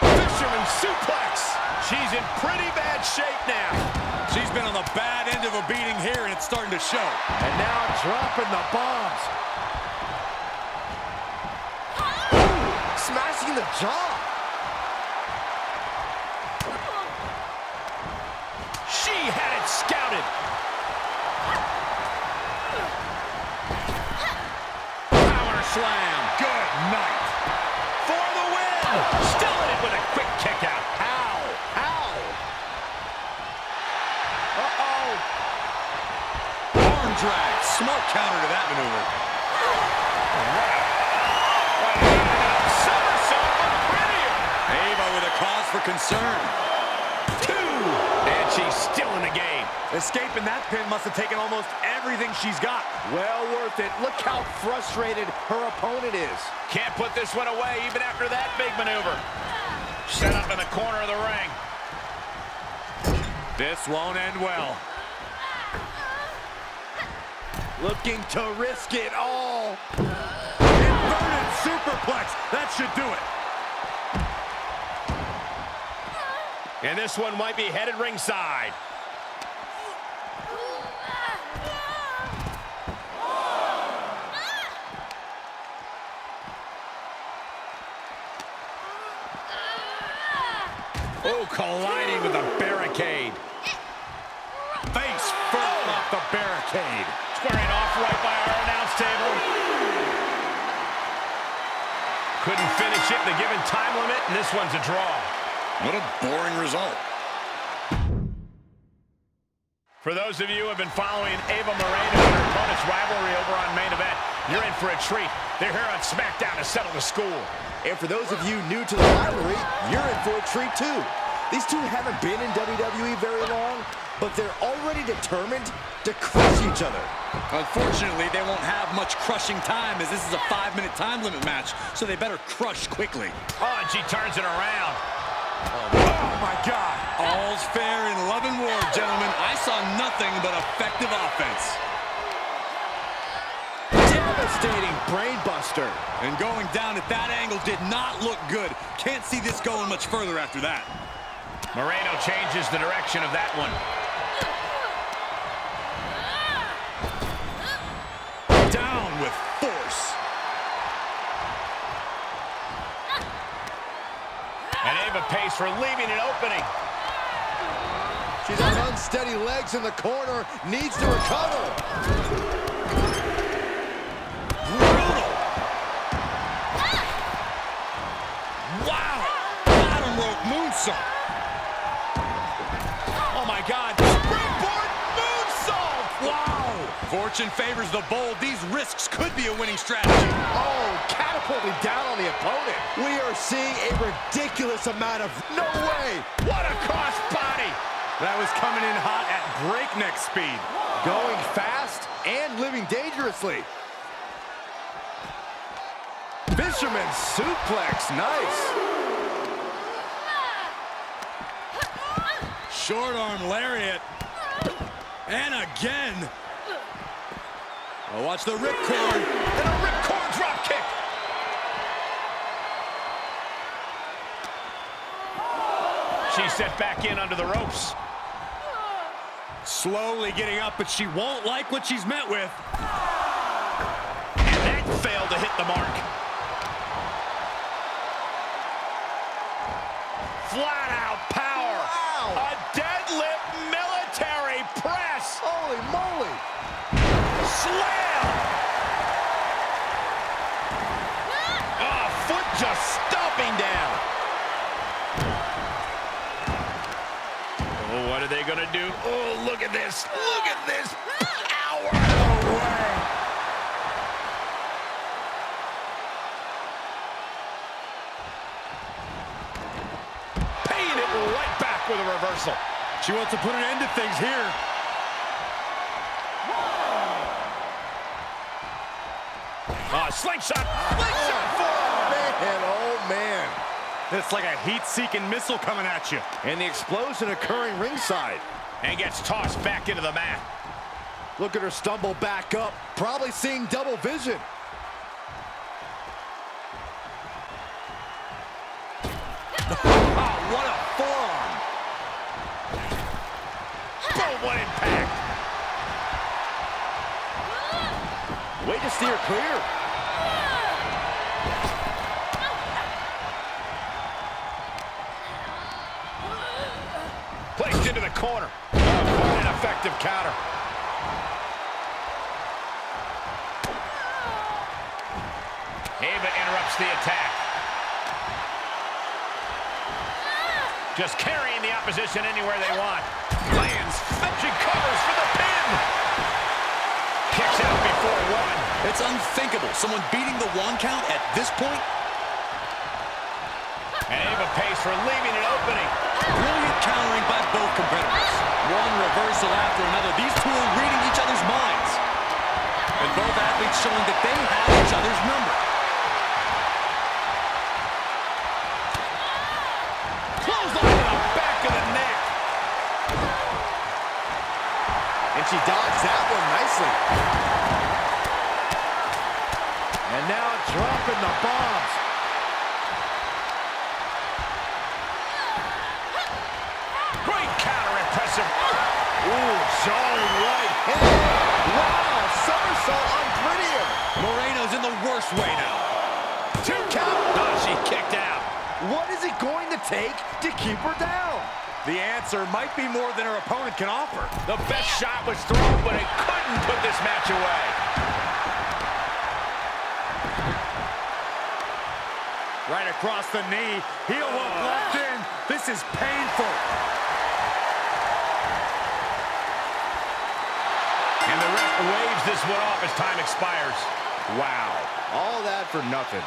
Fisherman suplex. She's in pretty bad shape now. She's been on the bad end of a beating here, and it's starting to show. And now dropping the bombs. Ooh, smashing the jaw. She had it scouted. Power slam. Good night. For the win. Still in it with a quick kick out. Ow. Ow. Uh-oh. Arm drag. Smart counter to that maneuver. Somersault on Brilliant. Ava with a cause for concern. 2. And she's still in the game. Escaping that pin must have taken almost everything she's got. Well worth it. Look how frustrated her opponent is. Can't put this one away even after that big maneuver. Set up in the corner of the ring. This won't end well. Looking to risk it all. Inverted superplex. That should do it. And this one might be headed ringside. Oh, colliding with a barricade. Face first off the barricade. Squaring off right by our announce table. Couldn't finish it in the given time limit, and this one's a draw. What a boring result. For those of you who have been following Ava Moreno and her opponent's rivalry over on Main Event, you're in for a treat. They're here on SmackDown to settle the score. And for those of you new to the rivalry, you're in for a treat too. These two haven't been in WWE very long, but they're already determined to crush each other. Unfortunately, they won't have much crushing time as this is a 5-minute time limit match, so they better crush quickly. Oh, and she turns it around. Oh my God. All's fair in love and war, nothing but effective offense. Devastating brainbuster. And going down at that angle did not look good. Can't see this going much further after that. Moreno changes the direction of that one. Down with force. And Ava pays for leaving an opening. She's on unsteady legs in the corner, needs to recover. Brutal. Wow. Bottom rope moonsault. Oh my God. Springboard moonsault. Wow. Fortune favors the bold. These risks could be a winning strategy. Oh, catapulted down on the opponent. We are seeing a ridiculous amount of no way. What a cross body. That was coming in hot at breakneck speed. Going fast and living dangerously. Fisherman suplex, nice. Short arm lariat. And again. Oh, watch the ripcord. And a ripcord drop kick. She's set back in under the ropes. Slowly getting up, but she won't like what she's met with. And that failed to hit the mark. Flat out power. Wow. A deadlift military press. Holy moly. Slam. Oh, foot just stomping down. Oh, what are they gonna do? Oh, look at this. Look at this. Ow, no way. Paying it right back with a reversal. She wants to put an end to things here. Slingshot. Slingshot Oh, man, oh, man. It's like a heat-seeking missile coming at you. And the explosion occurring ringside. And gets tossed back into the mat. Look at her stumble back up. Probably seeing double vision. Oh, what a forearm. Boom, what impact. Way to steer clear. Placed into the corner. Quite an effective counter. Ava interrupts the attack. Just carrying the opposition anywhere they want. Lands. She covers for the pin. Kicks out before one. It's unthinkable. Someone beating the 1 count at this point. And Ava pays for leaving an opening. Brilliant countering by both competitors. One reversal after another. These two are reading each other's minds. And both athletes showing that they have each other's number. Clothesline to the back of the neck. And she dodged that one nicely. And now dropping the bombs. Great counter, impressive. Ooh, jarring right hand. Wow, somersault on Prettier. Moreno's in the worst way now. 2 count. Oh, she kicked out. What is it going to take to keep her down? The answer might be more than her opponent can offer. The best shot was thrown, but it couldn't put this match away. Right across the knee. Heel hook left in. This is painful. And the ref waves this one off as time expires. Wow, all that for nothing.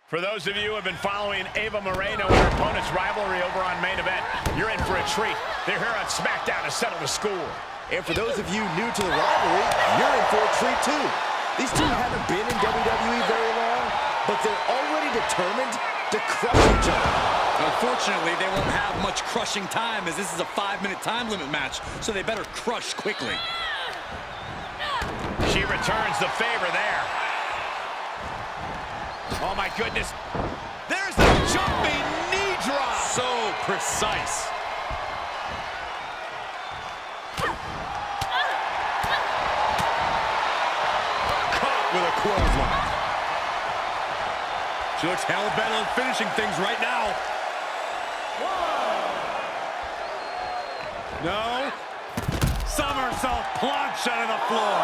For those of you who have been following Ava Moreno and her opponent's rivalry over on Main Event, you're in for a treat. They're here on SmackDown to settle the score. And for those of you new to the rivalry, you're in for a treat too. These two haven't been in WWE very long, but they're already determined to crush each other. Unfortunately, they won't have much crushing time as this is a 5-minute time limit match, so they better crush quickly. She returns the favor there. Oh my goodness. There's the jumping knee drop. So precise. Caught with a clothesline. She looks hell bent on finishing things right now. No. Somersault plunge onto the floor.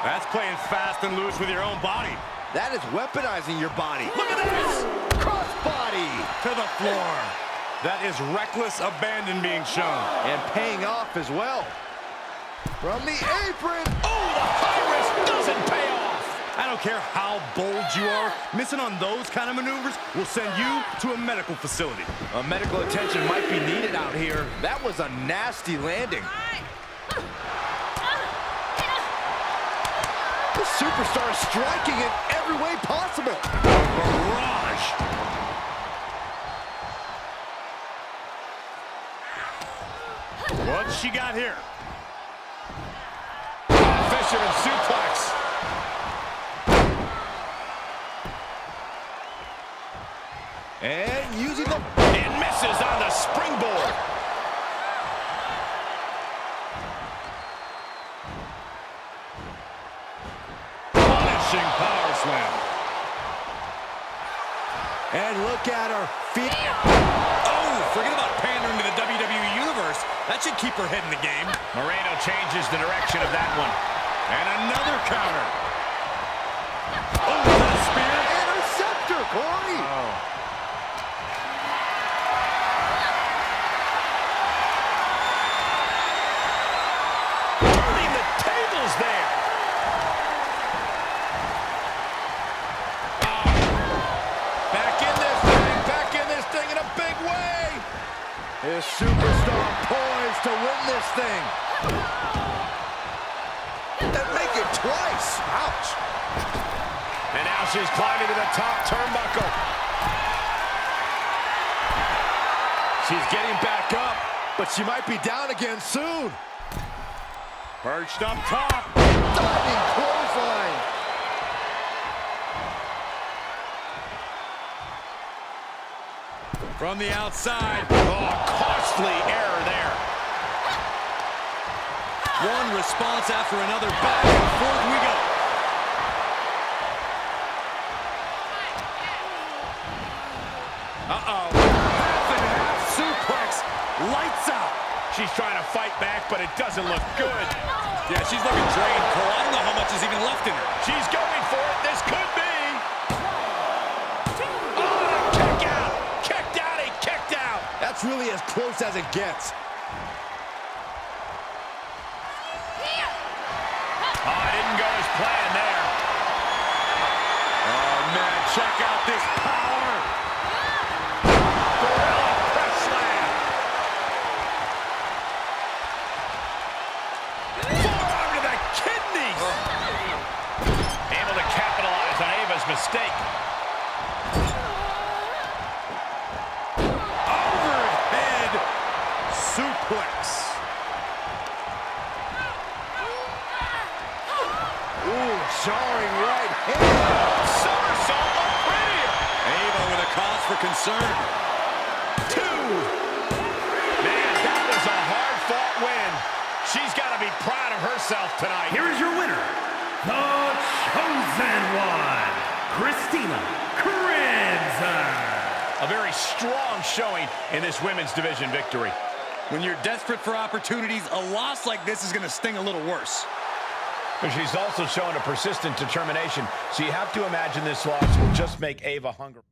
That's playing fast and loose with your own body. That is weaponizing your body. Look at this! Crossbody! To the floor. That is reckless abandon being shown. And paying off as well. From the apron. Oh, the high risk doesn't pay off. I don't care how bold you are, missing on those kind of maneuvers will send you to a medical facility. Medical attention might be needed out here. That was a nasty landing. The superstar is striking in every way possible. Barrage. What's she got here? Fisherman suplex. And using the... And misses on the springboard. Punishing power slam. And look at her feet. Oh, forget about pandering to the WWE Universe. That should keep her head in the game. Moreno changes the direction of that one. And another counter. Oh, the spear. Interceptor, Corey. Oh. There. Oh. Back in this thing in a big way. This superstar poised to win this thing. And make it twice. Ouch. And now she's climbing to the top turnbuckle. She's getting back up, but she might be down again soon. Perched up top. Diving clothesline. From the outside. Oh, costly error there. One response after another. Back and forth we go. Uh-oh. Half and half suplex. Lights out. She's trying to fight back, but it doesn't look good. Yeah, she's looking drained, Cole. I don't know how much is even left in her. She's going for it. This could be. Oh, kick out. Kicked out. He kicked out. That's really as close as it gets. Oh, it didn't go as planned there. Oh, man, check out this power. Press slam. Forearm to the kidneys. Able to capitalize on Ava's mistake. Overhead suplex. Ooh, jarring right hand. Somersault on Prettier. Ava with a cause for concern. 2. Man, that was a hard-fought win. She's got to be proud of herself tonight. Here is your winner, the Chosen One, Christina Crimson. A very strong showing in this women's division victory. When you're desperate for opportunities, a loss like this is going to sting a little worse. But she's also shown a persistent determination, so you have to imagine this loss will just make Ava hungry.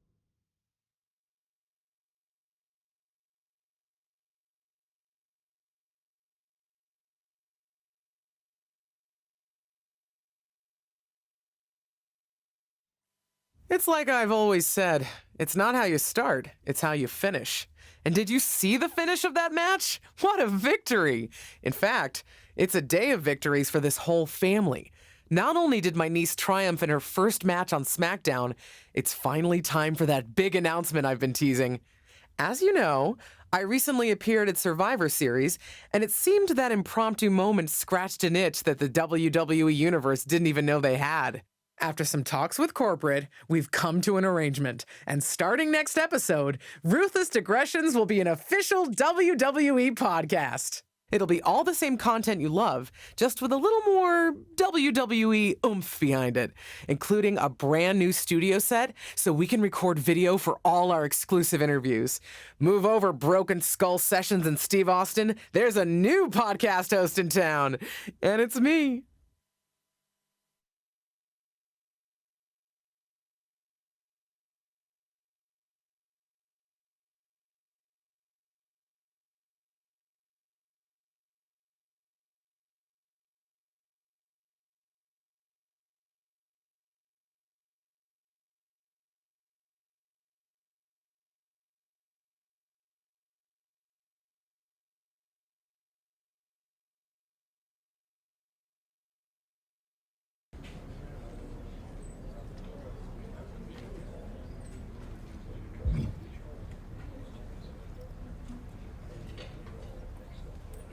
It's like I've always said, it's not how you start, it's how you finish. And did you see the finish of that match? What a victory! In fact, it's a day of victories for this whole family. Not only did my niece triumph in her first match on SmackDown, it's finally time for that big announcement I've been teasing. As you know, I recently appeared at Survivor Series, and it seemed that impromptu moment scratched an itch that the WWE Universe didn't even know they had. After some talks with corporate, we've come to an arrangement, and starting next episode, Ruthless Digressions will be an official WWE podcast. It'll be all the same content you love, just with a little more WWE oomph behind it, including a brand new studio set so we can record video for all our exclusive interviews. Move over, Broken Skull Sessions and Steve Austin. There's a new podcast host in town, and it's me.